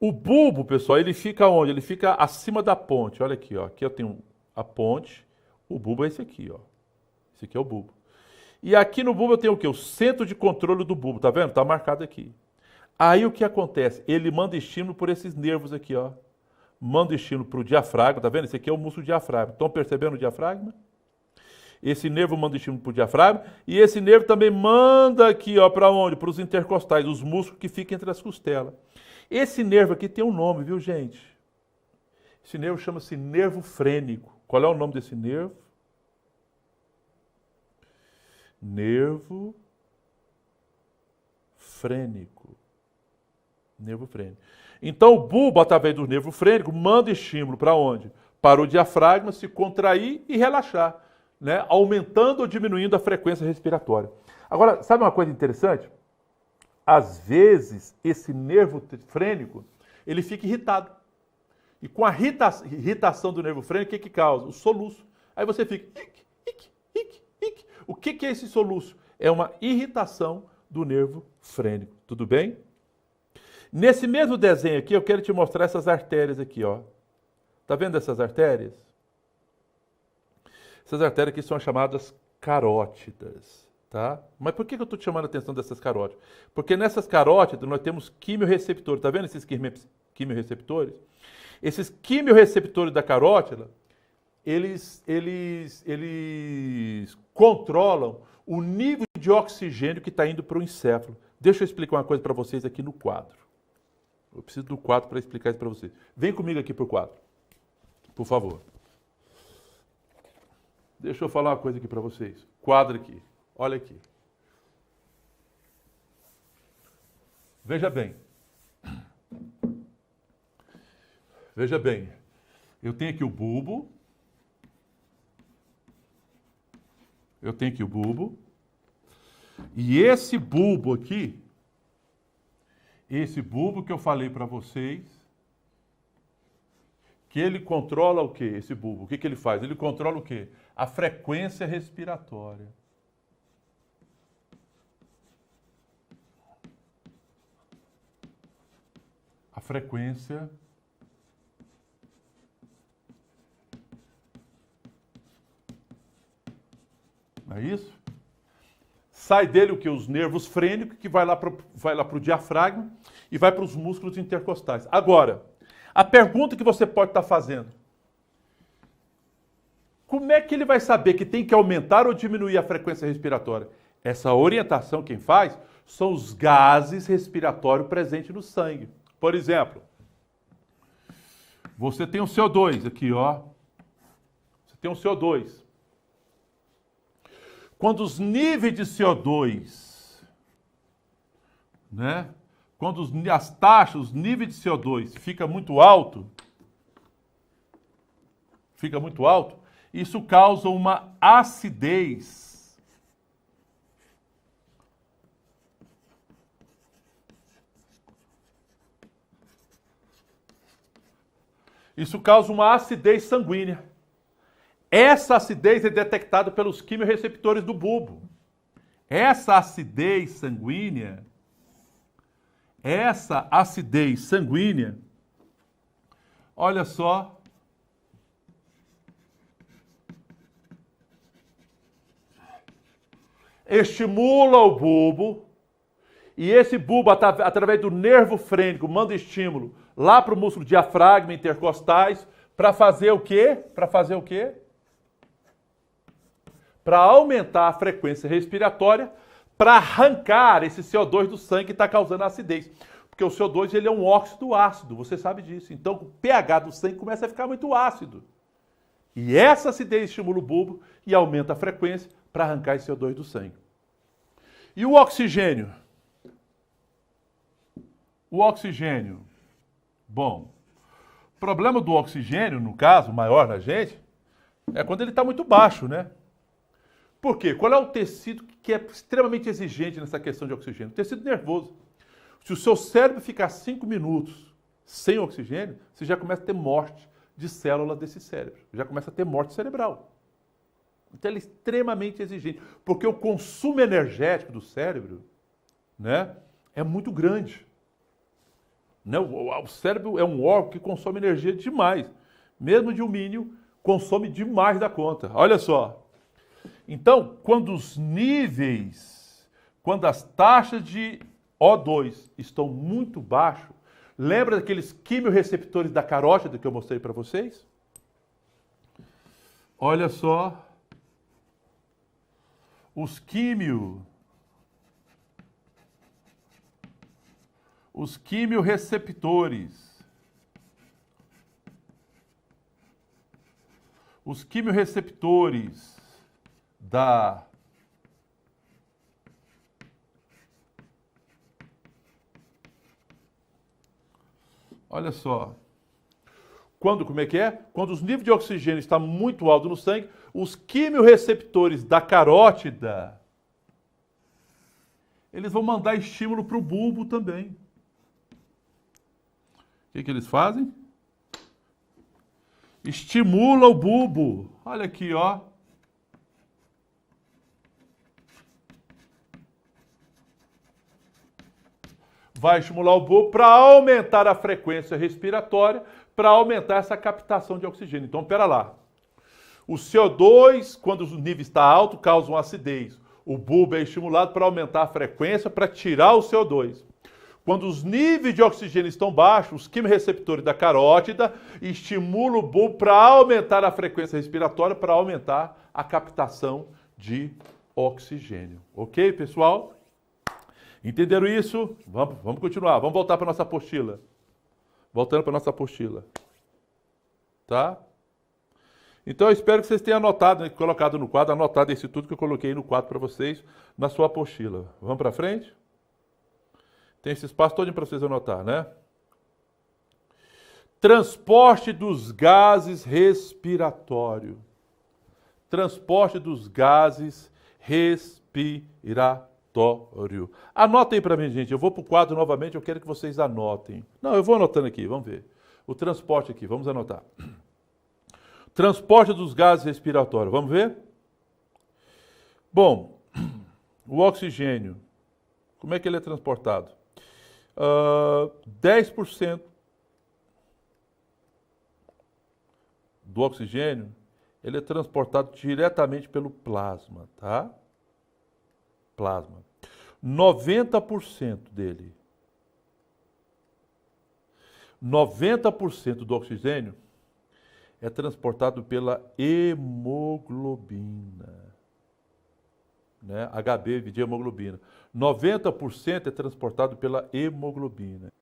O bulbo, pessoal, ele fica onde? Ele fica acima da ponte. Olha aqui, ó. Aqui eu tenho a ponte. O bulbo é esse aqui, ó. Esse aqui é o bulbo. E aqui no bulbo eu tenho o quê? O centro de controle do bulbo, tá vendo? Tá marcado aqui. Aí o que acontece? Ele manda estímulo por esses nervos aqui, ó. Manda estímulo para o diafragma, tá vendo? Esse aqui é o músculo diafragma. Estão percebendo o diafragma? Esse nervo manda estímulo para o diafragma. E esse nervo também manda aqui, ó, para onde? Para os intercostais, os músculos que ficam entre as costelas. Esse nervo aqui tem um nome, viu, gente? Esse nervo chama-se nervo frênico. Qual é o nome desse nervo? Nervo frênico. Nervo frênico. Então o bulbo, através do nervo frênico, manda estímulo para onde? Para o diafragma se contrair e relaxar, né? Aumentando ou diminuindo a frequência respiratória. Agora, sabe uma coisa interessante? Às vezes, esse nervo frênico, ele fica irritado. E com a irritação do nervo frênico, o que causa? O soluço. Aí você fica... O que é esse soluço? É uma irritação do nervo frênico. Tudo bem? Nesse mesmo desenho aqui, eu quero te mostrar essas artérias aqui, ó. Tá vendo essas artérias? Essas artérias aqui são chamadas carótidas, tá? Mas por que eu estou te chamando a atenção dessas carótidas? Porque nessas carótidas nós temos quimiorreceptores. Tá vendo esses quimiorreceptores? Esses quimiorreceptores da carótida, eles controlam o nível de oxigênio que está indo para o encéfalo. Deixa eu explicar uma coisa para vocês aqui no quadro. Eu preciso do quadro para explicar isso para vocês. Vem comigo aqui para o quadro, por favor. Deixa eu falar uma coisa aqui para vocês. Quadro aqui, olha aqui. Veja bem. Veja bem. Eu tenho aqui o bulbo. Eu tenho aqui o bulbo. E esse bulbo aqui, esse bulbo que eu falei para vocês, que ele controla o quê? Esse bulbo, o que ele faz? Ele controla o quê? A frequência respiratória. A frequência não é isso? Sai dele o que? Os nervos frênicos, que vai lá para o diafragma e vai para os músculos intercostais. Agora, a pergunta que você pode estar fazendo: como é que ele vai saber que tem que aumentar ou diminuir a frequência respiratória? Essa orientação quem faz são os gases respiratórios presentes no sangue. Por exemplo, você tem um CO2 aqui, ó. Você tem um CO2. Quando os níveis de CO2, né? Quando as taxas, os níveis de CO2 fica muito alto, isso causa uma acidez. Isso causa uma acidez sanguínea. Essa acidez é detectada pelos quimiorreceptores do bulbo. Essa acidez sanguínea, olha só, estimula o bulbo, e esse bulbo, através do nervo frênico, manda estímulo lá para o músculo diafragma, intercostais, para fazer o quê? Para aumentar a frequência respiratória, para arrancar esse CO2 do sangue que está causando a acidez. Porque o CO2 ele é um óxido ácido, você sabe disso. Então o pH do sangue começa a ficar muito ácido. E essa acidez estimula o bulbo e aumenta a frequência para arrancar esse CO2 do sangue. E o oxigênio? O oxigênio. Bom, o problema do oxigênio, no caso, maior na gente, é quando ele está muito baixo, né? Por quê? Qual é o tecido que é extremamente exigente nessa questão de oxigênio? O tecido nervoso. Se o seu cérebro ficar 5 minutos sem oxigênio, você já começa a ter morte de células desse cérebro. Já começa a ter morte cerebral. Então ele é extremamente exigente, porque o consumo energético do cérebro, né, é muito grande. Né? O cérebro é um órgão que consome energia demais. Mesmo de alumínio, consome demais da conta. Olha só. Então, quando as taxas de O2 estão muito baixas, lembra daqueles quimiorreceptores da carótida que eu mostrei para vocês? Olha só. Os quimiorreceptores. Os quimiorreceptores da Olha só. Como é que é? Quando os níveis de oxigênio estão muito altos no sangue, os quimiorreceptores da carótida, eles vão mandar estímulo para o bulbo também. O que eles fazem? Estimula o bulbo. Olha aqui, ó. Vai estimular o bulbo para aumentar a frequência respiratória, para aumentar essa captação de oxigênio. Então, pera lá. O CO2, quando o nível está alto, causa uma acidez. O bulbo é estimulado para aumentar a frequência, para tirar o CO2. Quando os níveis de oxigênio estão baixos, os quimiorreceptores da carótida estimulam o bulbo para aumentar a frequência respiratória, para aumentar a captação de oxigênio. Ok, pessoal? Entenderam isso? Vamos continuar. Vamos voltar para a nossa apostila. Voltando para a nossa apostila. Tá? Então, eu espero que vocês tenham anotado, né, colocado no quadro, anotado esse tudo que eu coloquei no quadro para vocês, na sua apostila. Vamos para frente? Tem esse espaço todo para vocês anotar, né? Transporte dos gases respiratórios. Transporte dos gases respiratórios. Anota aí para mim, gente. Eu vou para o quadro novamente, eu quero que vocês anotem. Não, eu vou anotando aqui, vamos ver. O transporte aqui, vamos anotar. Transporte dos gases respiratórios, vamos ver? Bom, o oxigênio, como é que ele é transportado? 10% do oxigênio, ele é transportado diretamente pelo plasma, tá? Plasma. 90% dele. 90% do oxigênio é transportado pela hemoglobina. Né? HB de hemoglobina. 90% é transportado pela hemoglobina.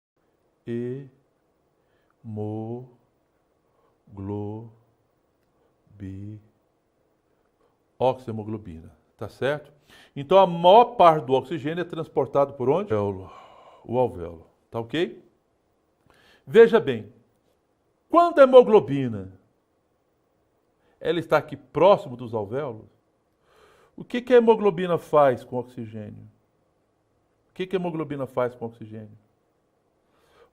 Oxihemoglobina. Tá certo? Então, a maior parte do oxigênio é transportado por onde? O alvéolo. Tá ok? Veja bem. Quando a hemoglobina ela está aqui próximo dos alvéolos, o que a hemoglobina faz com o oxigênio? O que a hemoglobina faz com o oxigênio?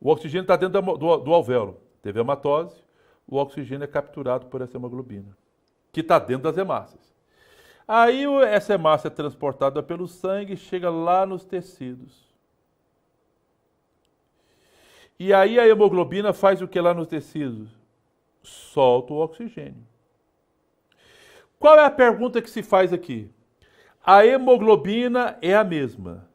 O oxigênio está dentro do alvéolo. Teve hematose, o oxigênio é capturado por essa hemoglobina, que está dentro das hemácias. Aí essa hemácia é transportada pelo sangue e chega lá nos tecidos. E aí a hemoglobina faz o que lá nos tecidos? Solta o oxigênio. Qual é a pergunta que se faz aqui? A hemoglobina é a mesma.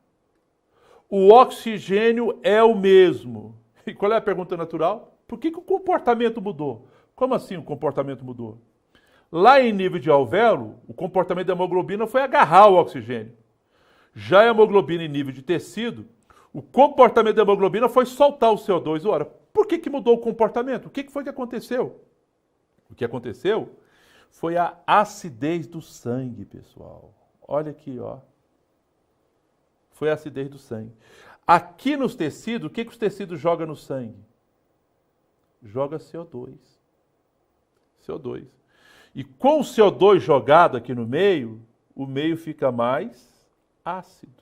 O oxigênio é o mesmo. E qual é a pergunta natural? Por que o comportamento mudou? Como assim o comportamento mudou? Lá em nível de alvéolo, o comportamento da hemoglobina foi agarrar o oxigênio. Já a hemoglobina em nível de tecido, o comportamento da hemoglobina foi soltar o CO2. Ora, por que mudou o comportamento? O que foi que aconteceu? O que aconteceu foi a acidez do sangue, pessoal. Olha aqui, ó. Foi a acidez do sangue. Aqui nos tecidos, o que os tecidos jogam no sangue? Joga CO2. CO2. E com o CO2 jogado aqui no meio, o meio fica mais ácido.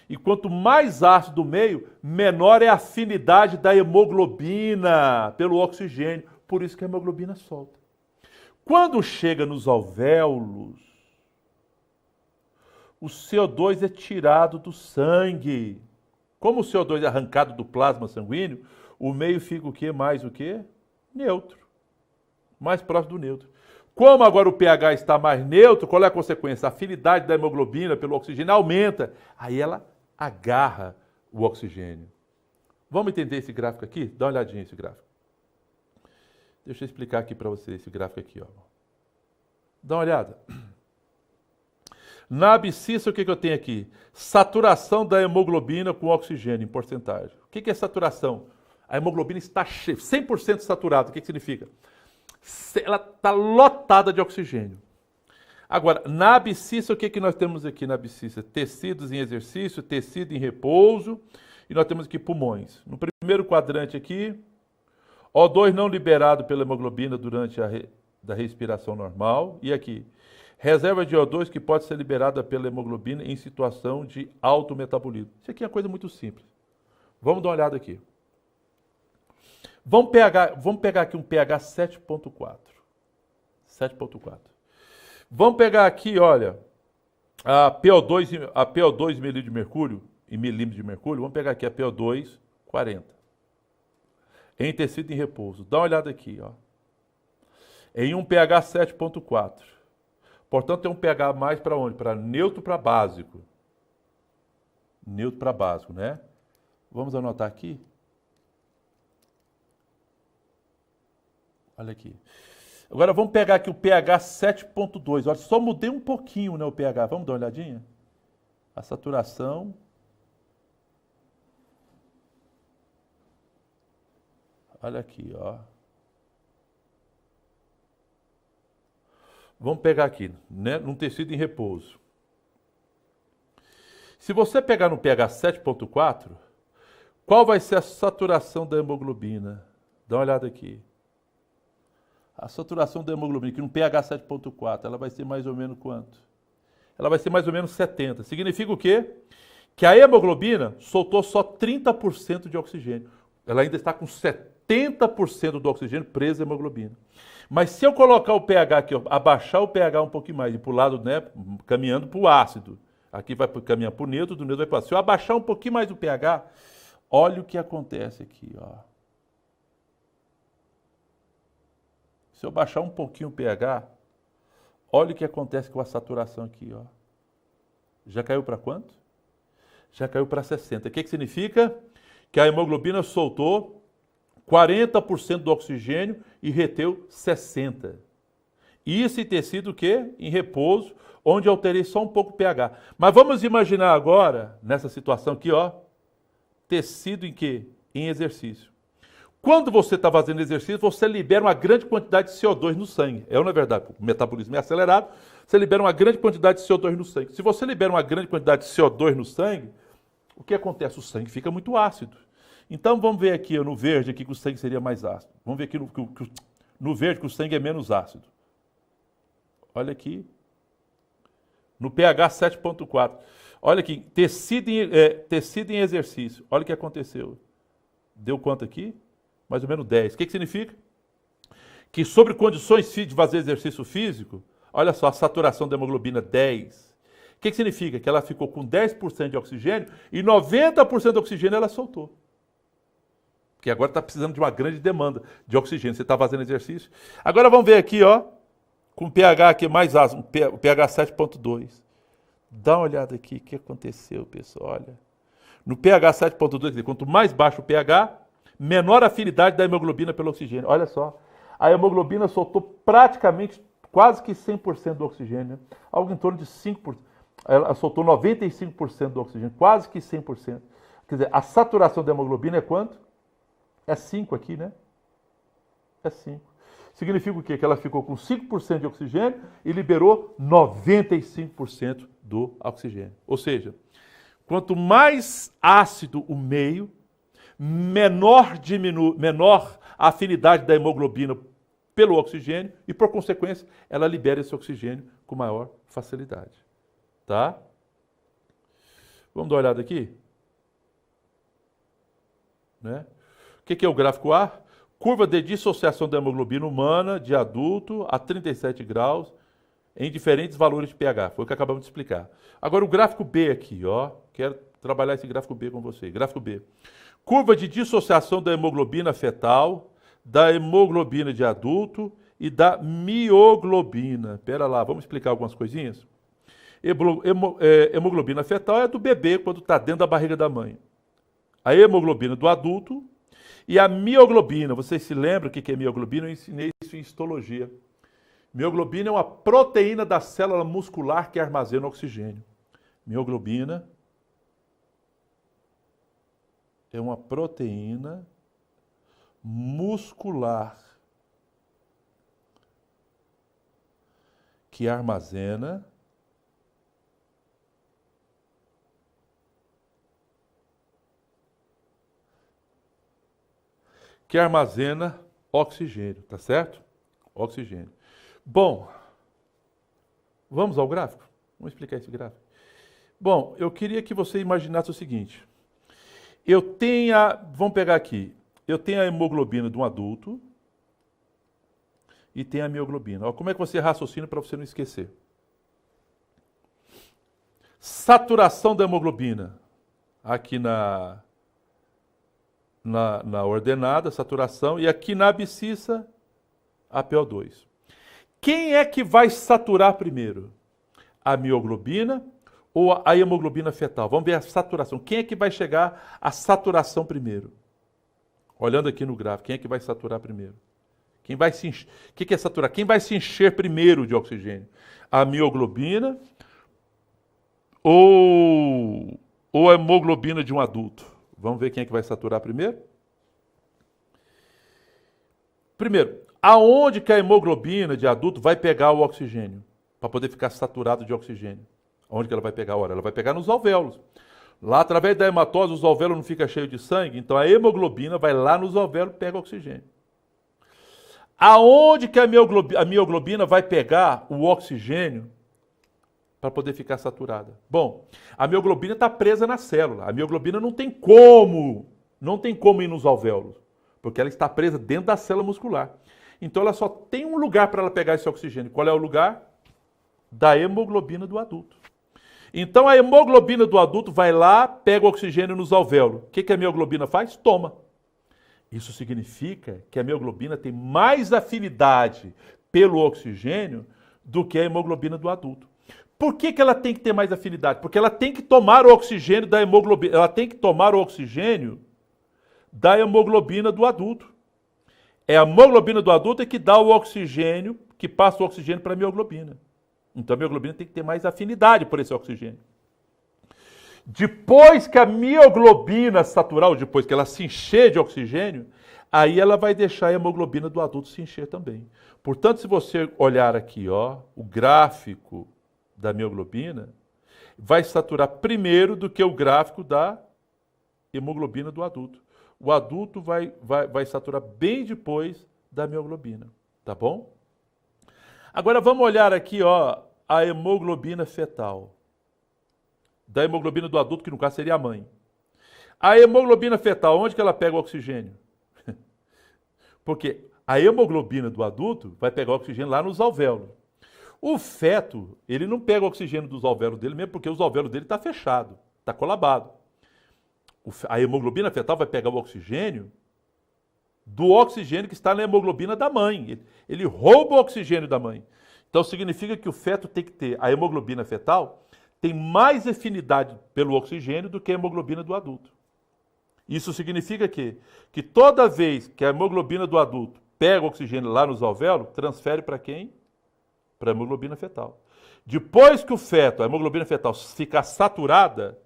E quanto mais ácido o meio, menor é a afinidade da hemoglobina pelo oxigênio. Por isso que a hemoglobina solta. Quando chega nos alvéolos, o CO2 é tirado do sangue. Como o CO2 é arrancado do plasma sanguíneo, o meio fica o quê? Mais o quê? Neutro. Mais próximo do neutro. Como agora o pH está mais neutro, qual é a consequência? A afinidade da hemoglobina pelo oxigênio aumenta. Aí ela agarra o oxigênio. Vamos entender esse gráfico aqui? Dá uma olhadinha nesse gráfico. Deixa eu explicar aqui para você esse gráfico aqui, ó. Dá uma olhada. Na abscissa, o que eu tenho aqui? Saturação da hemoglobina com oxigênio em porcentagem. O que é saturação? A hemoglobina está 100% saturada. O que significa? Ela está lotada de oxigênio. Agora, na abscissa, o que nós temos aqui na abscissa? Tecidos em exercício, tecido em repouso, e nós temos aqui pulmões. No primeiro quadrante aqui, O2 não liberado pela hemoglobina durante da respiração normal. E aqui, reserva de O2 que pode ser liberada pela hemoglobina em situação de alto metabolismo. Isso aqui é uma coisa muito simples. Vamos dar uma olhada aqui. Vamos pegar aqui um pH 7.4. 7.4. Vamos pegar aqui, olha, a PO2 milímetro de mercúrio, em milímetro de mercúrio, vamos pegar aqui a PO2 40. Em tecido em repouso. Dá uma olhada aqui, ó. Em um pH 7.4. Portanto, tem um pH mais para onde? Para neutro para básico. Neutro para básico, né? Vamos anotar aqui. Olha aqui. Agora vamos pegar aqui o pH 7.2. Olha, só mudei um pouquinho, né, o pH. Vamos dar uma olhadinha? A saturação. Olha aqui, ó. Vamos pegar aqui, né, num tecido em repouso. Se você pegar no pH 7.4, qual vai ser a saturação da hemoglobina? Dá uma olhada aqui. A saturação da hemoglobina, que no pH 7.4, ela vai ser mais ou menos quanto? Ela vai ser mais ou menos 70. Significa o quê? Que a hemoglobina soltou só 30% de oxigênio. Ela ainda está com 70% do oxigênio preso à hemoglobina. Mas se eu colocar o pH aqui, abaixar o pH um pouquinho mais, e para o lado, né, caminhando para o ácido, aqui vai caminhar para o neutro, do neutro vai para o ácido. Se eu abaixar um pouquinho mais o pH, olha o que acontece aqui, ó. Se eu baixar um pouquinho o pH, olha o que acontece com a saturação aqui, ó. Já caiu para quanto? Já caiu para 60. O que significa? Que a hemoglobina soltou 40% do oxigênio e reteu 60%. Isso em tecido o quê? Em repouso, onde eu alterei só um pouco o pH. Mas vamos imaginar agora, nessa situação aqui, ó, tecido em quê? Em exercício. Quando você está fazendo exercício, você libera uma grande quantidade de CO2 no sangue. É ou não é verdade? O metabolismo é acelerado, você libera uma grande quantidade de CO2 no sangue. Se você libera uma grande quantidade de CO2 no sangue, o que acontece? O sangue fica muito ácido. Então vamos ver aqui no verde aqui que o sangue seria mais ácido. Vamos ver aqui no verde que o sangue é menos ácido. Olha aqui. No pH 7.4. Olha aqui, tecido em exercício. Olha o que aconteceu. Deu quanto aqui? Mais ou menos 10. O que significa? Que sobre condições de fazer exercício físico, olha só, a saturação da hemoglobina 10. O que significa? Que ela ficou com 10% de oxigênio e 90% de oxigênio ela soltou. Porque agora está precisando de uma grande demanda de oxigênio. Você está fazendo exercício. Agora vamos ver aqui, ó, com pH aqui mais ácido, o pH 7.2. Dá uma olhada aqui, o que aconteceu, pessoal? Olha. No pH 7.2, quanto mais baixo o pH, menor a afinidade da hemoglobina pelo oxigênio. Olha só, a hemoglobina soltou praticamente quase que 100% do oxigênio, né? Algo em torno de 5%. Ela soltou 95% do oxigênio, quase que 100%. Quer dizer, a saturação da hemoglobina é quanto? É 5 aqui, né? É 5. Significa o quê? Que ela ficou com 5% de oxigênio e liberou 95% do oxigênio. Ou seja, quanto mais ácido o meio, menor a afinidade da hemoglobina pelo oxigênio e, por consequência, ela libera esse oxigênio com maior facilidade. Tá? Vamos dar uma olhada aqui? Né? O que é o gráfico A? Curva de dissociação da hemoglobina humana de adulto a 37 graus em diferentes valores de pH. Foi o que acabamos de explicar. Agora o gráfico B aqui, ó, quero trabalhar esse gráfico B com você. Gráfico B. Curva de dissociação da hemoglobina fetal, da hemoglobina de adulto e da mioglobina. Pera lá, vamos explicar algumas coisinhas? Hemoglobina fetal é do bebê quando está dentro da barriga da mãe. A hemoglobina do adulto e a mioglobina. Vocês se lembram o que é mioglobina? Eu ensinei isso em histologia. Mioglobina é uma proteína da célula muscular que armazena oxigênio. Mioglobina é uma proteína muscular que armazena oxigênio, tá certo? Oxigênio. Bom, vamos ao gráfico? Vamos explicar esse gráfico. Bom, eu queria que você imaginasse o seguinte. Vamos pegar aqui. Eu tenho a hemoglobina de um adulto e tenho a mioglobina. Como é que você raciocina para você não esquecer? Saturação da hemoglobina. Aqui na ordenada, saturação, e aqui na abscissa, a PO2. Quem é que vai saturar primeiro? A mioglobina ou a hemoglobina fetal? Vamos ver a saturação. Quem é que vai chegar à saturação primeiro? Olhando aqui no gráfico, quem é que vai saturar primeiro? Quem vai se encher? O que é saturar? Quem vai se encher primeiro de oxigênio? A mioglobina ou a hemoglobina de um adulto? Vamos ver quem é que vai saturar primeiro? Primeiro, aonde que a hemoglobina de adulto vai pegar o oxigênio? Para poder ficar saturado de oxigênio. Onde que ela vai pegar? Ora, ela vai pegar nos alvéolos. Lá, através da hematose, os alvéolos não ficam cheios de sangue, então a hemoglobina vai lá nos alvéolos e pega oxigênio. Aonde que a mioglobina vai pegar o oxigênio para poder ficar saturada? Bom, a mioglobina está presa na célula. A mioglobina não tem como ir nos alvéolos, porque ela está presa dentro da célula muscular. Então ela só tem um lugar para ela pegar esse oxigênio. Qual é o lugar? Da hemoglobina do adulto. Então a hemoglobina do adulto vai lá, pega o oxigênio nos alvéolos. O que a mioglobina faz? Toma. Isso significa que a mioglobina tem mais afinidade pelo oxigênio do que a hemoglobina do adulto. Por que ela tem que ter mais afinidade? Porque ela tem que tomar o oxigênio da hemoglobina, ela tem que tomar o oxigênio da hemoglobina do adulto. É a hemoglobina do adulto que dá o oxigênio, que passa o oxigênio para a mioglobina. Então a mioglobina tem que ter mais afinidade por esse oxigênio. Depois que a mioglobina saturar, ou depois que ela se encher de oxigênio, aí ela vai deixar a hemoglobina do adulto se encher também. Portanto, se você olhar aqui, o gráfico da mioglobina, vai saturar primeiro do que o gráfico da hemoglobina do adulto. O adulto vai saturar bem depois da mioglobina, tá bom? Agora vamos olhar aqui, a hemoglobina fetal. Da hemoglobina do adulto, que no caso seria a mãe. A hemoglobina fetal, onde que ela pega o oxigênio? Porque a hemoglobina do adulto vai pegar o oxigênio lá nos alvéolos. O feto, ele não pega o oxigênio dos alvéolos dele mesmo, porque os alvéolos dele estão fechados, está colabado. A hemoglobina fetal vai pegar o oxigênio do oxigênio que está na hemoglobina da mãe. Ele rouba o oxigênio da mãe. Então significa que o feto tem que ter, a hemoglobina fetal tem mais afinidade pelo oxigênio do que a hemoglobina do adulto. Isso significa que toda vez que a hemoglobina do adulto pega o oxigênio lá nos alvéolos, transfere para quem? Para a hemoglobina fetal. Depois que o feto, a hemoglobina fetal, ficar saturada,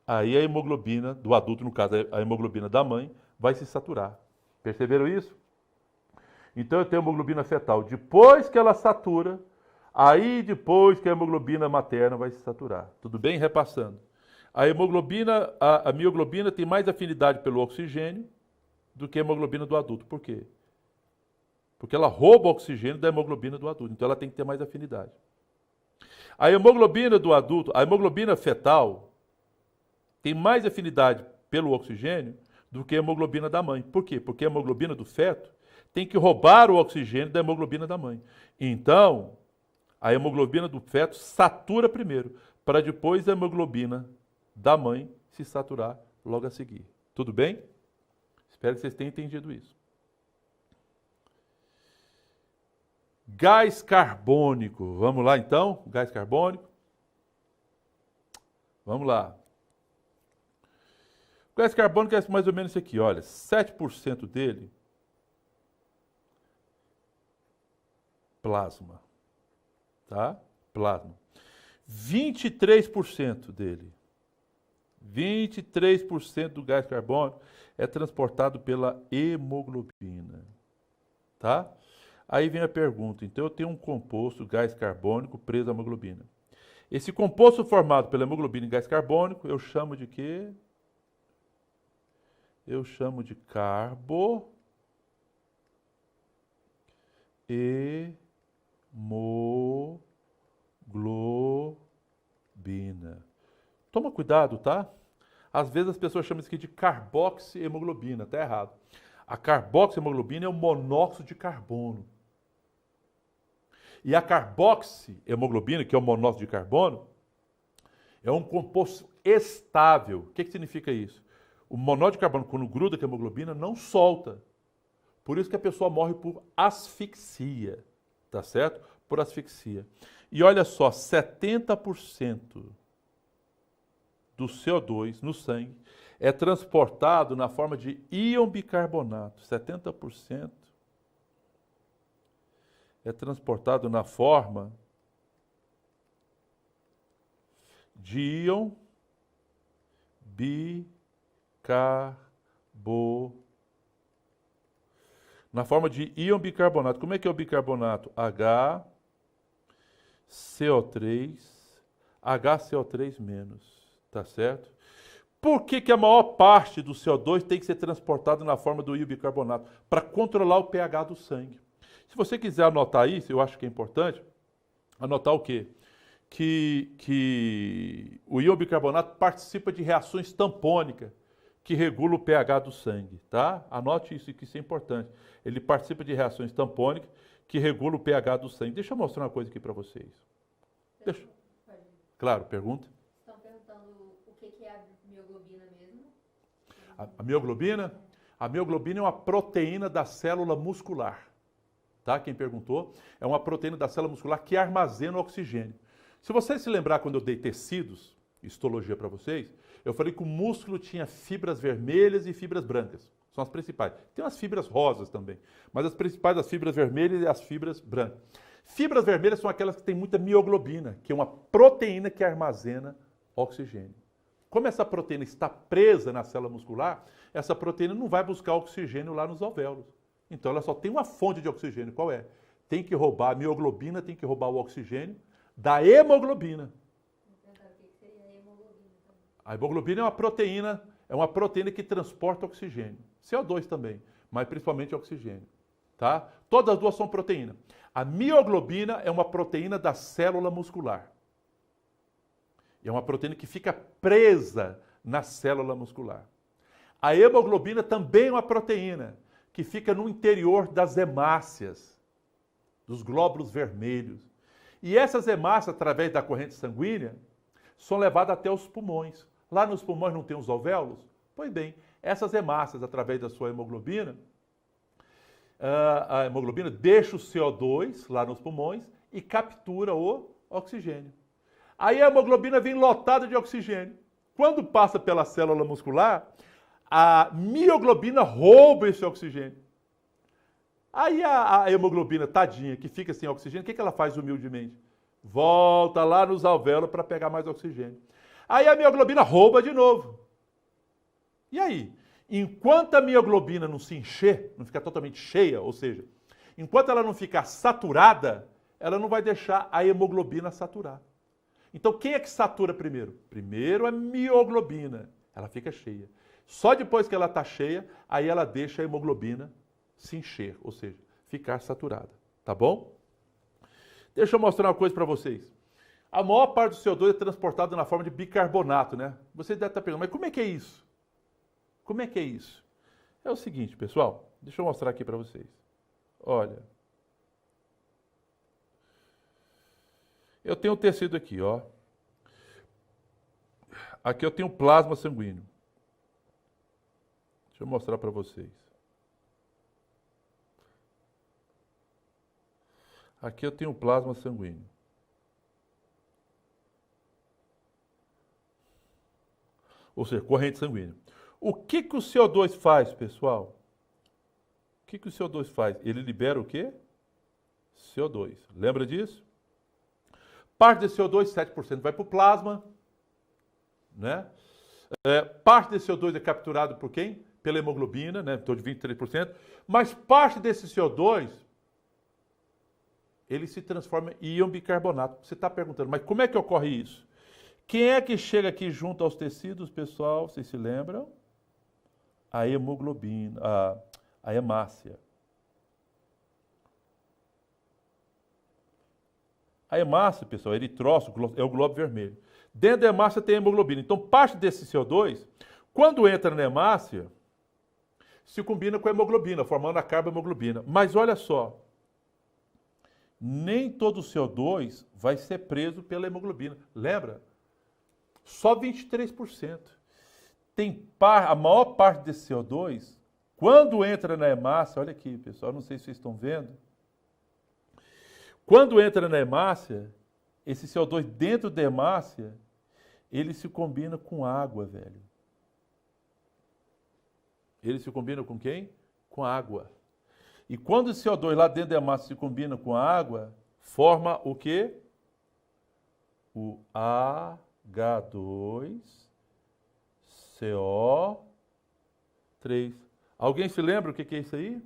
aí a hemoglobina do adulto, no caso a hemoglobina da mãe, vai se saturar. Perceberam isso? Então eu tenho a hemoglobina fetal. Depois que ela satura, aí depois que a hemoglobina materna vai se saturar. Tudo bem? Repassando. A mioglobina tem mais afinidade pelo oxigênio do que a hemoglobina do adulto. Por quê? Porque ela rouba o oxigênio da hemoglobina do adulto. Então ela tem que ter mais afinidade. A hemoglobina do adulto, a hemoglobina fetal, tem mais afinidade pelo oxigênio do que a hemoglobina da mãe. Por quê? Porque a hemoglobina do feto tem que roubar o oxigênio da hemoglobina da mãe. Então, a hemoglobina do feto satura primeiro, para depois a hemoglobina da mãe se saturar logo a seguir. Tudo bem? Espero que vocês tenham entendido isso. Gás carbônico. Vamos lá então? Gás carbônico. Vamos lá. O gás carbônico é mais ou menos isso aqui, olha. 7% dele, plasma. Tá? Plasma. 23% dele. 23% do gás carbônico é transportado pela hemoglobina. Tá? Aí vem a pergunta, então eu tenho um composto, gás carbônico, preso à hemoglobina. Esse composto formado pela hemoglobina e gás carbônico, eu chamo de quê? Eu chamo de carbohemoglobina. Toma cuidado, tá? Às vezes as pessoas chamam isso aqui de carboxihemoglobina, tá errado. A carboxihemoglobina é o monóxido de carbono. E a carboxihemoglobina, que é o monóxido de carbono, é um composto estável. O que significa isso? O monóxido de carbono, quando gruda com a hemoglobina, não solta. Por isso que a pessoa morre por asfixia, tá certo? Por asfixia. E olha só, 70% do CO2 no sangue é transportado na forma de íon bicarbonato. 70% é transportado na forma de íon bicarbonato. Na forma de íon bicarbonato. Como é que é o bicarbonato? HCO3 tá certo? Por que a maior parte do CO2 tem que ser transportado na forma do íon bicarbonato? Para controlar o pH do sangue. Se você quiser anotar isso, eu acho que é importante, anotar o quê? Que o íon bicarbonato participa de reações tampônicas que regulam o pH do sangue, tá? Anote isso, que isso é importante. Ele participa de reações tampônicas que regulam o pH do sangue. Deixa eu mostrar uma coisa aqui para vocês. Deixa. Claro, pergunta. Estão perguntando o que é a mioglobina mesmo? A mioglobina? A mioglobina é uma proteína da célula muscular. Tá? Quem perguntou, é uma proteína da célula muscular que armazena o oxigênio. Se você se lembrar quando eu dei tecidos, histologia para vocês, eu falei que o músculo tinha fibras vermelhas e fibras brancas. São as principais. Tem umas fibras rosas também, mas as principais, as fibras vermelhas e as fibras brancas. Fibras vermelhas são aquelas que têm muita mioglobina, que é uma proteína que armazena oxigênio. Como essa proteína está presa na célula muscular, essa proteína não vai buscar oxigênio lá nos alvéolos. Então ela só tem uma fonte de oxigênio. Qual é? Tem que roubar a mioglobina, tem que roubar o oxigênio da hemoglobina. O que seria a hemoglobina também? A hemoglobina é uma proteína que transporta oxigênio. CO2 também, mas principalmente oxigênio. Tá? Todas as duas são proteína. A mioglobina é uma proteína da célula muscular. E é uma proteína que fica presa na célula muscular. A hemoglobina também é uma proteína que fica no interior das hemácias, dos glóbulos vermelhos. E essas hemácias, através da corrente sanguínea, são levadas até os pulmões. Lá nos pulmões não tem os alvéolos? Pois bem, essas hemácias, através da sua hemoglobina, a hemoglobina deixa o CO2 lá nos pulmões e captura o oxigênio. Aí a hemoglobina vem lotada de oxigênio. Quando passa pela célula muscular, a mioglobina rouba esse oxigênio. Aí a hemoglobina, tadinha, que fica sem oxigênio, o que ela faz humildemente? Volta lá nos alvéolos para pegar mais oxigênio. Aí a mioglobina rouba de novo. E aí? Enquanto a mioglobina não se encher, não ficar totalmente cheia, ou seja, enquanto ela não ficar saturada, ela não vai deixar a hemoglobina saturar. Então quem é que satura primeiro? Primeiro a mioglobina, ela fica cheia. Só depois que ela está cheia, aí ela deixa a hemoglobina se encher, ou seja, ficar saturada. Tá bom? Deixa eu mostrar uma coisa para vocês. A maior parte do CO2 é transportado na forma de bicarbonato, né? Você deve estar perguntando, mas como é que é isso? Como é que é isso? É o seguinte, pessoal, deixa eu mostrar aqui para vocês. Olha. Eu tenho um tecido aqui, ó. Aqui eu tenho plasma sanguíneo. Deixa eu mostrar para vocês. Aqui eu tenho plasma sanguíneo. Ou seja, corrente sanguínea. O que que o CO2 faz, pessoal? O que que o CO2 faz? Ele libera o quê? CO2. Lembra disso? Parte desse CO2, 7%, vai para o plasma, né? Parte desse CO2 é capturado por quem? Pela hemoglobina, né? Em torno de 23%. Mas parte desse CO2, ele se transforma em íon bicarbonato. Você está perguntando, mas como é que ocorre isso? Quem é que chega aqui junto aos tecidos, pessoal? Vocês se lembram? A hemoglobina, a hemácia. A hemácia, pessoal, eritrócito, é o globo vermelho. Dentro da hemácia tem a hemoglobina. Então, parte desse CO2, quando entra na hemácia, se combina com a hemoglobina, formando a carbohemoglobina. Mas olha só, nem todo o CO2 vai ser preso pela hemoglobina. Lembra? Só 23%. A maior parte desse CO2, quando entra na hemácia, olha aqui, pessoal, não sei se vocês estão vendo. Quando entra na hemácia, esse CO2 dentro da hemácia, ele se combina com água, velho. Ele se combina com quem? Com água. E quando o CO2 lá dentro da hemácia se combina com a água, forma o quê? O H2CO3. Alguém se lembra o que é isso aí?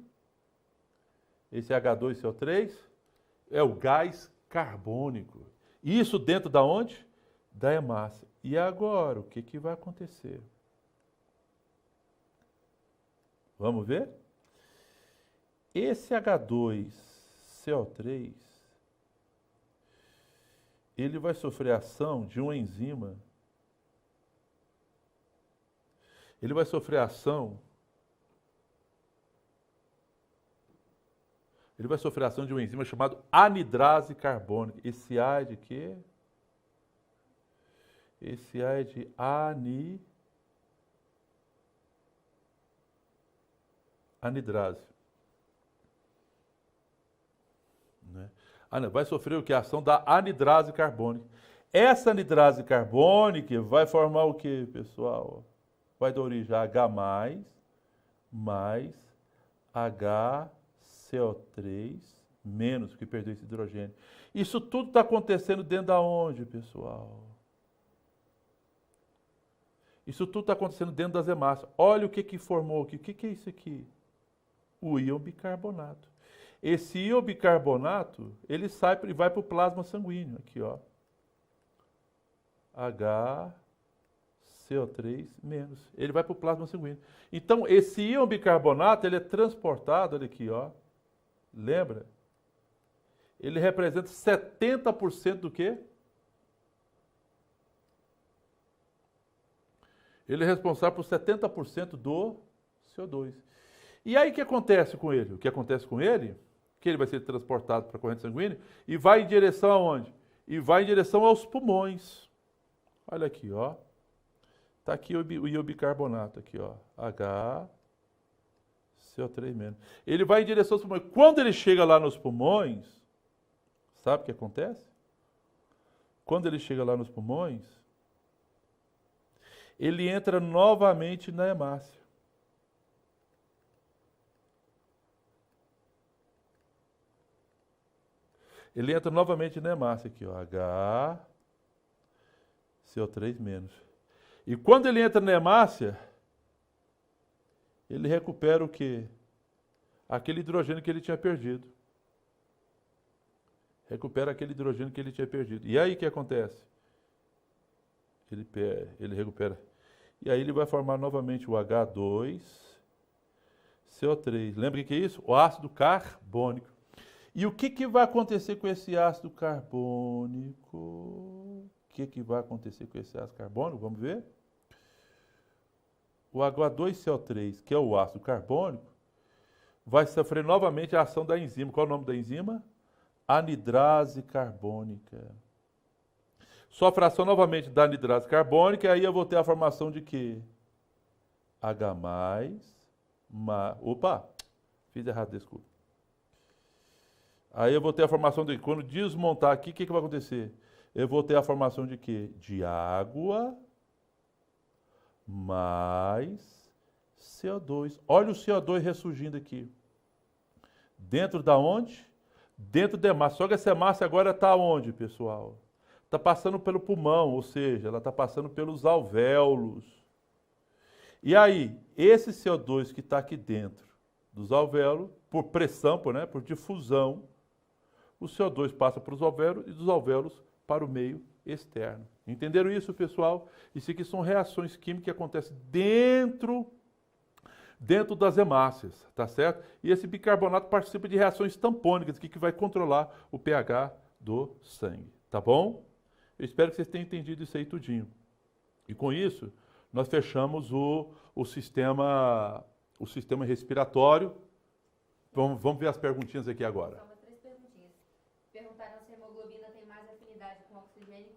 Esse H2CO3 é o gás carbônico. Isso dentro da onde? Da hemácia. E agora, o que vai acontecer? Vamos ver? Esse H2CO3, ele vai sofrer ação de uma enzima. Ele vai sofrer ação. Ele vai sofrer ação de uma enzima chamada anidrase carbônica. Esse A é de quê? Esse A é de anidrase. Né? Vai sofrer o que? A ação da anidrase carbônica. Essa anidrase carbônica vai formar o que, pessoal? Vai dar origem a H+, mais HCO3 menos, porque perdeu esse hidrogênio. Isso tudo está acontecendo dentro da onde, pessoal? Isso tudo está acontecendo dentro das hemácias. Olha o que formou aqui. O que é isso aqui? O íon bicarbonato. Esse íon bicarbonato, ele sai e vai para o plasma sanguíneo. Aqui, ó. HCO3 menos. Ele vai para o plasma sanguíneo. Então, esse íon bicarbonato, ele é transportado, olha aqui, ó. Lembra? Ele representa 70% do quê? Ele é responsável por 70% do CO2. E aí o que acontece com ele? O que acontece com ele? Que ele vai ser transportado para a corrente sanguínea e vai em direção aonde? E vai em direção aos pulmões. Olha aqui, ó. Está aqui o íon bicarbonato, aqui, ó. HCO3 menos. Ele vai em direção aos pulmões. Quando ele chega lá nos pulmões, sabe o que acontece? Quando ele chega lá nos pulmões, ele entra novamente na hemácia. Ele entra novamente na hemácia aqui, ó, HCO3 menos. E quando ele entra na hemácia, ele recupera o quê? Aquele hidrogênio que ele tinha perdido. Recupera aquele hidrogênio que ele tinha perdido. E aí o que acontece? Ele recupera. E aí ele vai formar novamente o H2CO3. Lembra o que é isso? O ácido carbônico. E o que vai acontecer com esse ácido carbônico? O que vai acontecer com esse ácido carbônico? Vamos ver? O H2CO3, que é o ácido carbônico, vai sofrer novamente a ação da enzima. Qual é o nome da enzima? Anidrase carbônica. Sua fração novamente da anidrase carbônica, e aí eu vou ter a formação de quê? H+, opa, fiz errado, desculpa. Aí eu vou ter a formação de, quando desmontar aqui, o que vai acontecer? Eu vou ter a formação de quê? De água mais CO2. Olha o CO2 ressurgindo aqui. Dentro da onde? Dentro da hemácia. Só que essa hemácia agora está onde, pessoal? Está passando pelo pulmão, ou seja, ela está passando pelos alvéolos. E aí, esse CO2 que está aqui dentro dos alvéolos, por pressão, por difusão, o CO2 passa para os alvéolos e dos alvéolos para o meio externo. Entenderam isso, pessoal? Isso aqui são reações químicas que acontecem dentro das hemácias, tá certo? E esse bicarbonato participa de reações tampônicas que vai controlar o pH do sangue, tá bom? Eu espero que vocês tenham entendido isso aí tudinho. E com isso, nós fechamos o sistema respiratório. Vamos ver as perguntinhas aqui agora. Só umas 3 perguntinhas. Perguntaram se a hemoglobina tem mais afinidade com oxigênio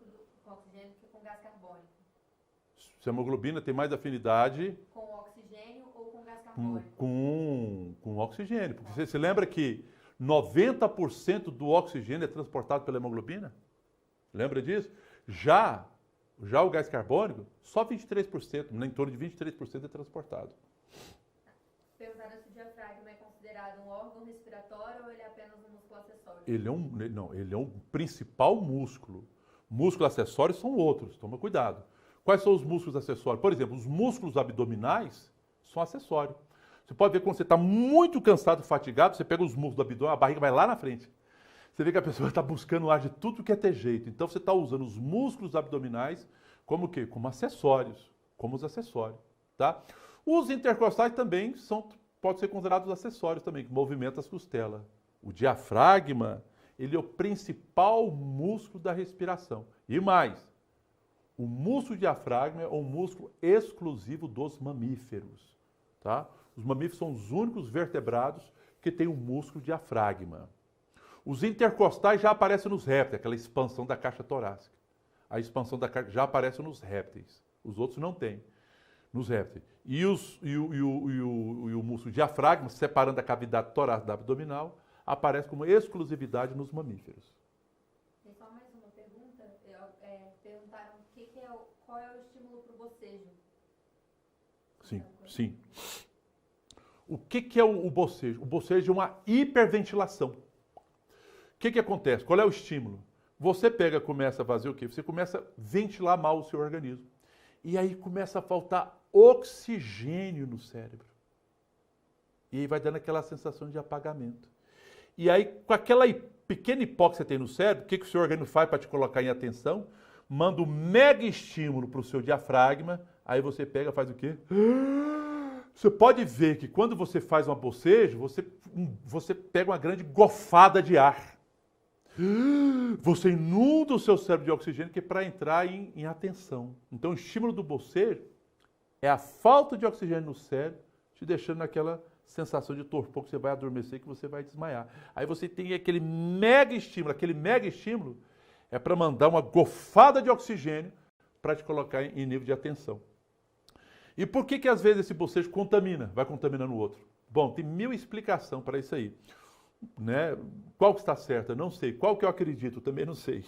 que com gás carbônico. Se a hemoglobina tem mais afinidade Com oxigênio ou com gás carbônico? com oxigênio. Porque você se lembra que 90% do oxigênio é transportado pela hemoglobina? Lembra disso? Já o gás carbônico, só 23%, em torno de 23% é transportado. Perguntaram se o diafragma é considerado um órgão respiratório ou ele é apenas um músculo acessório? Ele é um principal músculo. Músculos acessórios são outros, toma cuidado. Quais são os músculos acessórios? Por exemplo, os músculos abdominais são acessórios. Você pode ver quando você está muito cansado, fatigado, você pega os músculos do abdômen, a barriga vai lá na frente. Você vê que a pessoa está buscando ar de tudo que é ter jeito. Então você está usando os músculos abdominais como o quê? Como acessórios. Como os acessórios. Tá? Os intercostais também podem ser considerados acessórios também, que movimentam as costelas. O diafragma, ele é o principal músculo da respiração. E mais, o músculo diafragma é um músculo exclusivo dos mamíferos. Tá? Os mamíferos são os únicos vertebrados que têm um músculo diafragma. Os intercostais já aparecem nos répteis, aquela expansão da caixa torácica. A expansão da caixa já aparece nos répteis. Os outros não têm, nos répteis. E o músculo diafragma, separando a cavidade torácica da abdominal, aparece como exclusividade nos mamíferos. Tem só mais uma pergunta. Perguntaram qual é o estímulo para o bocejo. Sim. O que é o bocejo? O bocejo é uma hiperventilação. O que acontece? Qual é o estímulo? Você começa a fazer o quê? Você começa a ventilar mal o seu organismo. E aí começa a faltar oxigênio no cérebro. E aí vai dando aquela sensação de apagamento. E aí, com aquela pequena hipóxia que você tem no cérebro, o que o seu organismo faz para te colocar em atenção? Manda um mega estímulo para o seu diafragma, aí você faz o quê? Você pode ver que quando você faz uma bocejo, você pega uma grande gofada de ar. Você inunda o seu cérebro de oxigênio que é para entrar em atenção. Então, o estímulo do bocejo é a falta de oxigênio no cérebro, te deixando naquela sensação de torpor que você vai adormecer, que você vai desmaiar. Aí você tem aquele mega estímulo é para mandar uma gofada de oxigênio para te colocar em nível de atenção. E por que às vezes esse bocejo vai contaminando o outro? Bom, tem 1000 explicações para isso aí. Né? Qual que está certa? Não sei. Qual que eu acredito? Também não sei.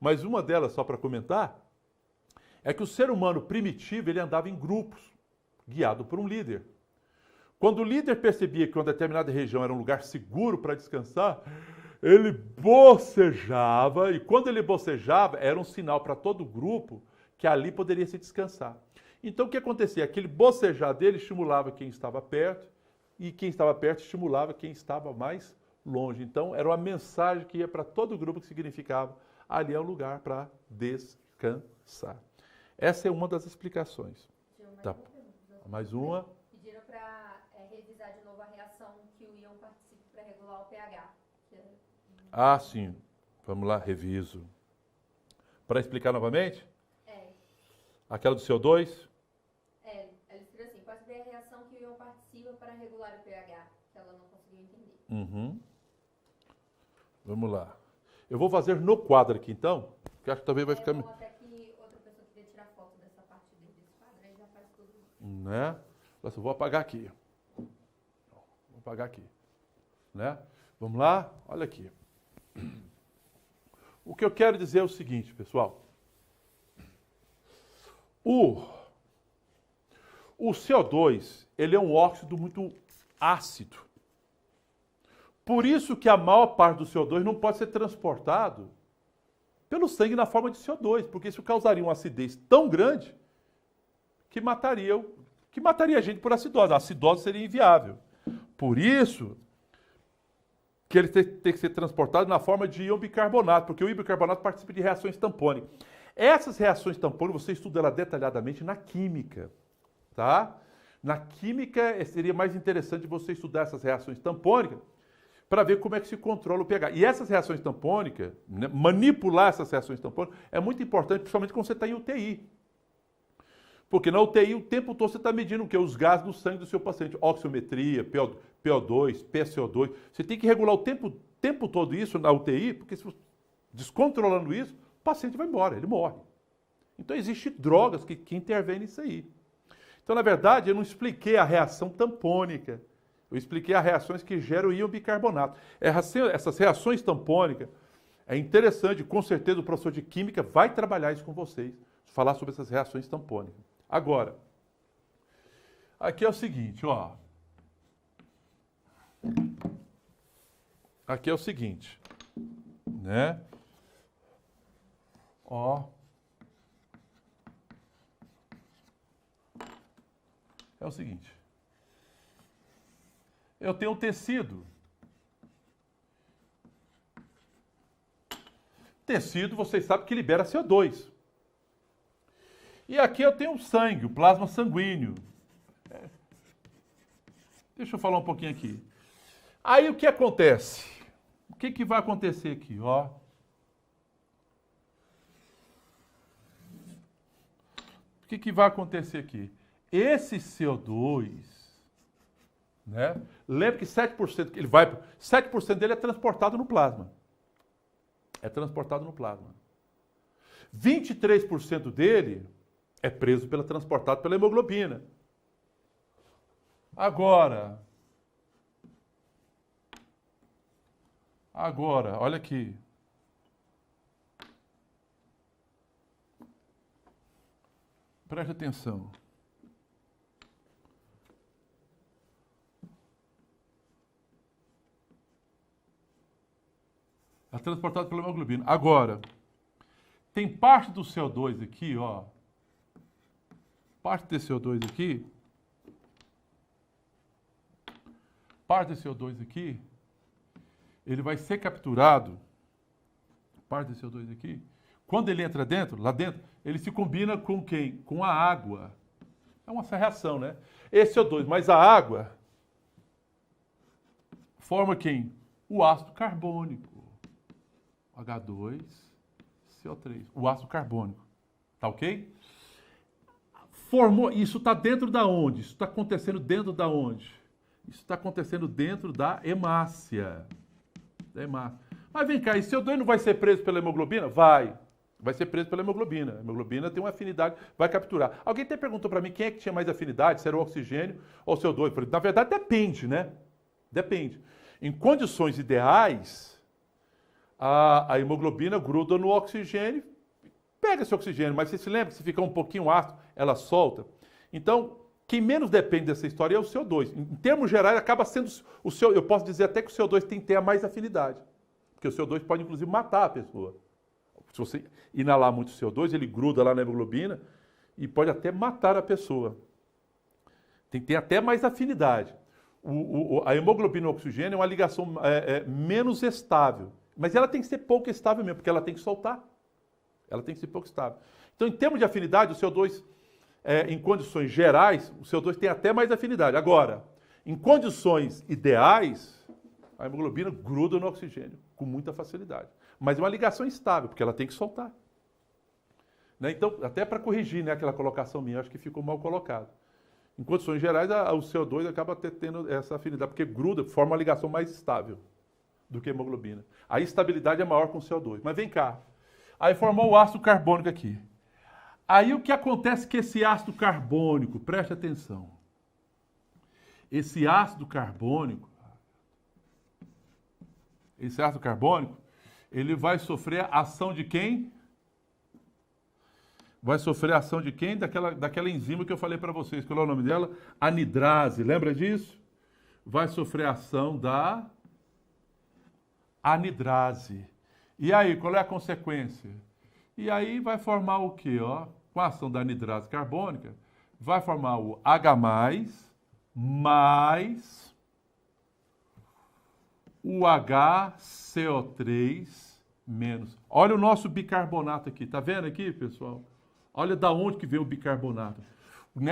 Mas uma delas, só para comentar, é que o ser humano primitivo ele andava em grupos, guiado por um líder. Quando o líder percebia que uma determinada região era um lugar seguro para descansar, ele bocejava, e quando ele bocejava, era um sinal para todo o grupo que ali poderia se descansar. Então o que acontecia? Aquele bocejar dele estimulava quem estava perto, e quem estava perto estimulava quem estava mais longe. Então, era uma mensagem que ia para todo o grupo que significava ali é um lugar para descansar. Essa é uma das explicações. Tá. Mais uma. Pediram para revisar de novo a reação que o íon participa para regular o pH. Ah, sim. Vamos lá, reviso. Para explicar novamente? Aquela do CO2? Ela escreveu assim, pode ver a reação que o íon participa para regular o pH, que ela não conseguiu entender. Uhum. Vamos lá. Eu vou fazer no quadro aqui, então. que acho que talvez vai ficar... É bom até que outra pessoa queria tirar foto dessa parte desse quadro, aí já faz tudo. Né? Nossa, eu vou apagar aqui. Vou apagar aqui. Né? Vamos lá? Olha aqui. O que eu quero dizer é o seguinte, pessoal. O CO2, ele é um óxido muito ácido. Por isso que a maior parte do CO2 não pode ser transportado pelo sangue na forma de CO2, porque isso causaria uma acidez tão grande que mataria a gente por acidose. A acidose seria inviável. Por isso que ele tem que ser transportado na forma de íon bicarbonato, porque o íon bicarbonato participa de reações tampônicas. Essas reações tampônicas, você estuda ela detalhadamente na química, tá? Na química seria mais interessante você estudar essas reações tampônicas para ver como é que se controla o pH. E essas reações tampônicas, né, manipular essas reações tampônicas, é muito importante, principalmente quando você está em UTI. Porque na UTI, o tempo todo você está medindo o quê? Os gases do sangue do seu paciente. Oxiometria, PO2, PCO2. Você tem que regular o tempo todo isso na UTI, porque se você descontrolando isso, o paciente vai embora, ele morre. Então, existem drogas que intervêm nisso aí. Então, na verdade, eu não expliquei a reação tampônica. Eu expliquei as reações que geram o íon bicarbonato. Essas reações tampônicas, é interessante, com certeza o professor de Química vai trabalhar isso com vocês, falar sobre essas reações tampônicas. Agora, aqui é o seguinte, ó. Aqui é o seguinte, né? Ó. É o seguinte. Eu tenho um tecido. Tecido, vocês sabem que libera CO2. E aqui eu tenho o sangue, o plasma sanguíneo. Deixa eu falar um pouquinho aqui. Aí o que acontece? O que vai acontecer aqui, ó? O que vai acontecer aqui? Esse CO2, né? Lembra que 7% que ele vai, 7% dele é transportado no plasma. É transportado no plasma. 23% dele é preso transportado pela hemoglobina. Agora, olha aqui. Preste atenção. É transportado pela hemoglobina. Agora, tem parte do CO2 aqui, ó. Parte desse CO2 aqui. Parte desse CO2 aqui. Ele vai ser capturado. Parte desse CO2 aqui. Quando ele entra dentro, lá dentro, ele se combina com quem? Com a água. É uma reação, né? Esse CO2 mais a água forma quem? O ácido carbônico. H2CO3. O ácido carbônico. Tá ok? Formou. Isso está dentro da onde? Isso está acontecendo dentro da onde? Isso está acontecendo dentro da hemácia. Mas vem cá, esse CO2 não vai ser preso pela hemoglobina? Vai ser preso pela hemoglobina. A hemoglobina tem uma afinidade, vai capturar. Alguém até perguntou para mim quem é que tinha mais afinidade, se era o oxigênio ou o CO2. Eu falei, na verdade, depende, né? Depende. Em condições ideais, a hemoglobina gruda no oxigênio, pega esse oxigênio, mas você se lembra que se ficar um pouquinho ácido, ela solta. Então, quem menos depende dessa história é o CO2. Em termos gerais, acaba sendo o CO2. Eu posso dizer até que o CO2 tem que ter a mais afinidade. Porque o CO2 pode, inclusive, matar a pessoa. Se você inalar muito CO2, ele gruda lá na hemoglobina e pode até matar a pessoa. Tem que ter até mais afinidade. A hemoglobina e o oxigênio é uma ligação menos estável. Mas ela tem que ser pouco estável mesmo, porque ela tem que soltar. Ela tem que ser pouco estável. Então, em termos de afinidade, o CO2, em condições gerais, o CO2 tem até mais afinidade. Agora, em condições ideais, a hemoglobina gruda no oxigênio com muita facilidade. Mas é uma ligação estável, porque ela tem que soltar. Né? Então, até para corrigir, né, aquela colocação minha, acho que ficou mal colocado. Em condições gerais, o CO2 acaba tendo essa afinidade, porque gruda, forma uma ligação mais estável do que a hemoglobina. A estabilidade é maior com o CO2. Mas vem cá. Aí formou o ácido carbônico aqui. Aí o que acontece com esse ácido carbônico? Preste atenção. Esse ácido carbônico, ele vai sofrer a ação de quem? Vai sofrer a ação de quem? Daquela enzima que eu falei para vocês. Qual é o nome dela? Anidrase. Lembra disso? Vai sofrer a ação da anidrase. E aí, qual é a consequência? E aí vai formar o quê? Ó? Com a ação da anidrase carbônica, vai formar o H+, mais o HCO3 menos. Olha o nosso bicarbonato aqui. Tá vendo aqui, pessoal? Olha da onde que vem o bicarbonato.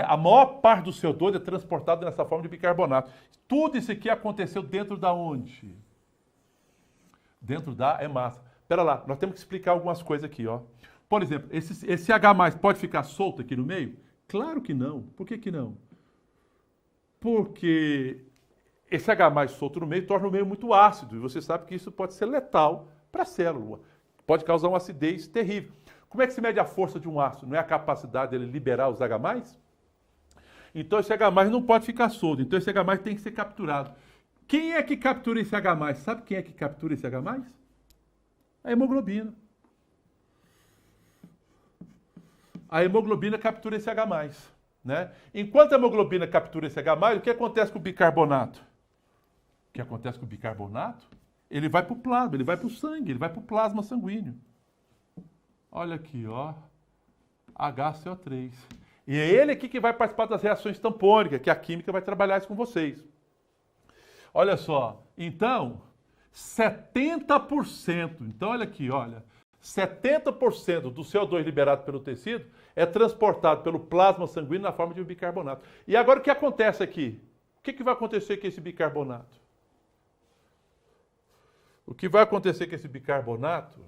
A maior parte do CO2 é transportado nessa forma de bicarbonato. Tudo isso aqui aconteceu dentro da onde? Dentro da hemácia. Espera lá, nós temos que explicar algumas coisas aqui, ó. Por exemplo, esse H+ pode ficar solto aqui no meio? Claro que não. Por que não? Porque esse H+ solto no meio torna o meio muito ácido. E você sabe que isso pode ser letal para a célula. Pode causar uma acidez terrível. Como é que se mede a força de um ácido? Não é a capacidade dele liberar os H+? Então esse H+ não pode ficar solto. Então esse H+ tem que ser capturado. Quem é que captura esse H+? Sabe quem é que captura esse H+? A hemoglobina. A hemoglobina captura esse H+. Né? Enquanto a hemoglobina captura esse H+, o que acontece com o bicarbonato? O que acontece com o bicarbonato? Ele vai para o plasma, ele vai para o sangue, ele vai para o plasma sanguíneo. Olha aqui, ó. HCO3. E é ele aqui que vai participar das reações tampônicas, que a química vai trabalhar isso com vocês. Olha só. Então, 70%. Então, olha aqui, olha. 70% do CO2 liberado pelo tecido é transportado pelo plasma sanguíneo na forma de um bicarbonato. E agora o que acontece aqui? O que vai acontecer com esse bicarbonato? O que vai acontecer com esse bicarbonato?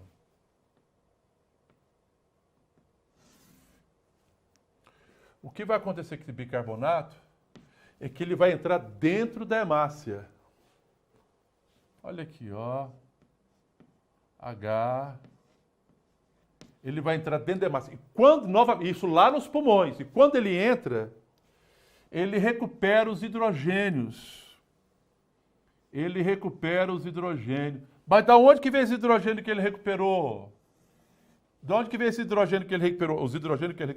O que vai acontecer com esse bicarbonato é que ele vai entrar dentro da hemácia. Olha aqui, ó. H. Ele vai entrar dentro da hemácia. E quando, isso lá nos pulmões. E quando ele entra, ele recupera os hidrogênios. Ele recupera os hidrogênios. Mas da onde que vem esse hidrogênio que ele recuperou? De onde que vem esse hidrogênio que ele recuperou? Os hidrogênios que ele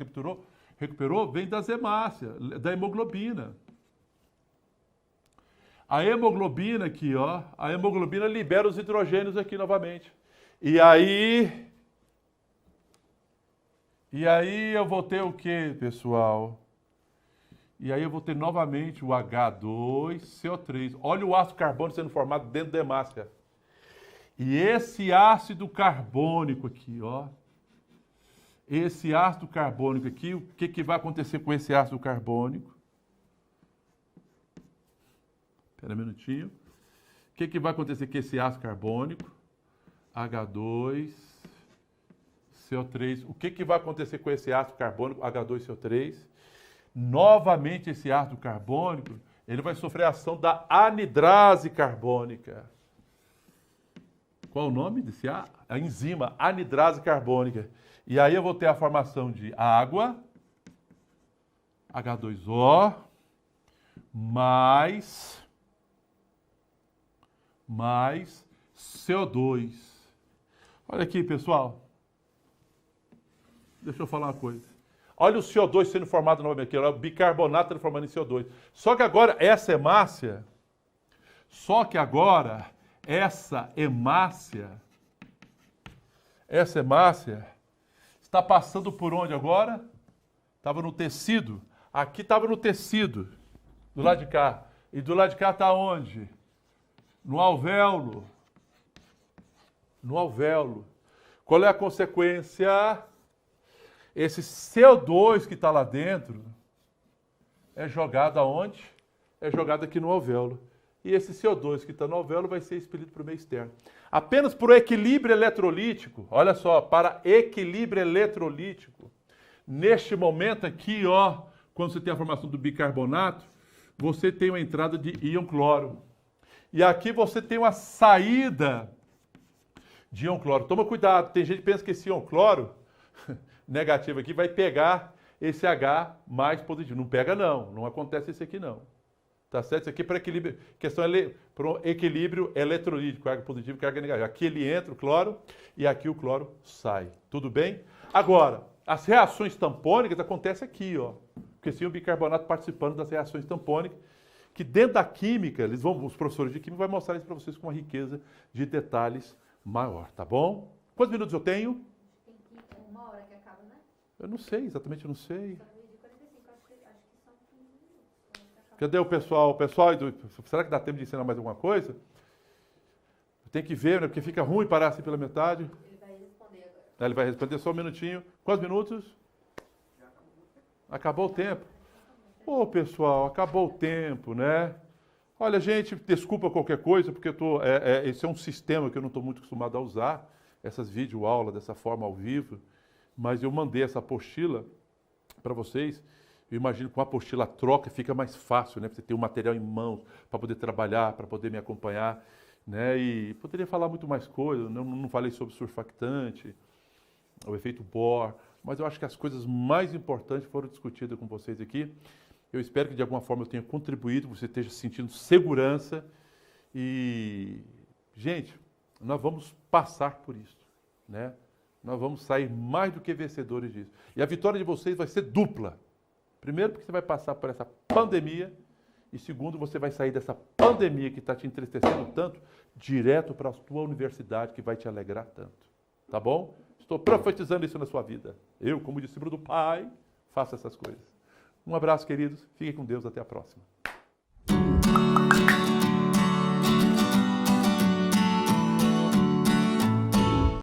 recuperou vem das hemácias, da hemoglobina. A hemoglobina aqui, ó, a hemoglobina libera os hidrogênios aqui novamente. E aí eu vou ter o quê, pessoal? E aí eu vou ter novamente o H2CO3. Olha o ácido carbônico sendo formado dentro da hemácia. E esse ácido carbônico aqui, ó. Esse ácido carbônico aqui, o que vai acontecer com esse ácido carbônico? Espera um minutinho. O que vai acontecer com esse ácido carbônico? H2CO3. O que vai acontecer com esse ácido carbônico, H2CO3? Novamente esse ácido carbônico, ele vai sofrer a ação da anidrase carbônica. Qual o nome desse A enzima? Anidrase carbônica. E aí eu vou ter a formação de água, H2O, mais CO2. Olha aqui, pessoal. Deixa eu falar uma coisa. Olha o CO2 sendo formado novamente aqui. Olha o bicarbonato transformando em CO2. Só que agora essa hemácia está passando por onde agora? Estava no tecido. Aqui estava no tecido, do lado de cá. E do lado de cá está onde? No alvéolo. No alvéolo. Qual é a consequência? Esse CO2 que está lá dentro é jogado aonde? É jogado aqui no alvéolo. E esse CO2 que está no alvéolo vai ser expelido para o meio externo. Apenas por equilíbrio eletrolítico, olha só, para equilíbrio eletrolítico, neste momento aqui, ó, quando você tem a formação do bicarbonato, você tem uma entrada de íon cloro. E aqui você tem uma saída de íon cloro. Toma cuidado, tem gente que pensa que esse íon cloro negativo aqui vai pegar esse H mais positivo. Não pega não, não acontece isso aqui não. Tá certo? Isso aqui é para equilíbrio, para um equilíbrio eletrolítico, carga positiva e carga negativa. Aqui ele entra o cloro e aqui o cloro sai. Tudo bem? Agora, as reações tampônicas acontecem aqui, ó. Porque sim, o bicarbonato participando das reações tampônicas, que dentro da química, os professores de química vão mostrar isso para vocês com uma riqueza de detalhes maior, tá bom? Quantos minutos eu tenho? Tem que 1 hora que acaba, né? Eu não sei, exatamente eu não sei. Só de 45, acho que são 15 minutos. Cadê o pessoal? Será que dá tempo de ensinar mais alguma coisa? Tem que ver, né? Porque fica ruim parar assim pela metade. Ele vai responder agora. Ele vai responder só um minutinho. Quantos minutos? Acabou o tempo. Ô, pessoal, acabou o tempo, né? Olha, gente, desculpa qualquer coisa, porque esse é um sistema que eu não estou muito acostumado a usar, essas videoaulas dessa forma ao vivo, mas eu mandei essa apostila para vocês. Eu imagino que com a apostila a troca fica mais fácil, né? Você ter o material em mãos para poder trabalhar, para poder me acompanhar, né? E poderia falar muito mais coisas, não falei sobre surfactante, o efeito Bohr, mas eu acho que as coisas mais importantes foram discutidas com vocês aqui. Eu espero que de alguma forma eu tenha contribuído, você esteja sentindo segurança e, gente, nós vamos passar por isso, né? Nós vamos sair mais do que vencedores disso. E a vitória de vocês vai ser dupla. Primeiro, porque você vai passar por essa pandemia e segundo, você vai sair dessa pandemia que está te entristecendo tanto, direto para a tua universidade que vai te alegrar tanto. Tá bom? Estou profetizando isso na sua vida. Eu, como discípulo do Pai, faço essas coisas. Um abraço, queridos. Fiquem com Deus. Até a próxima.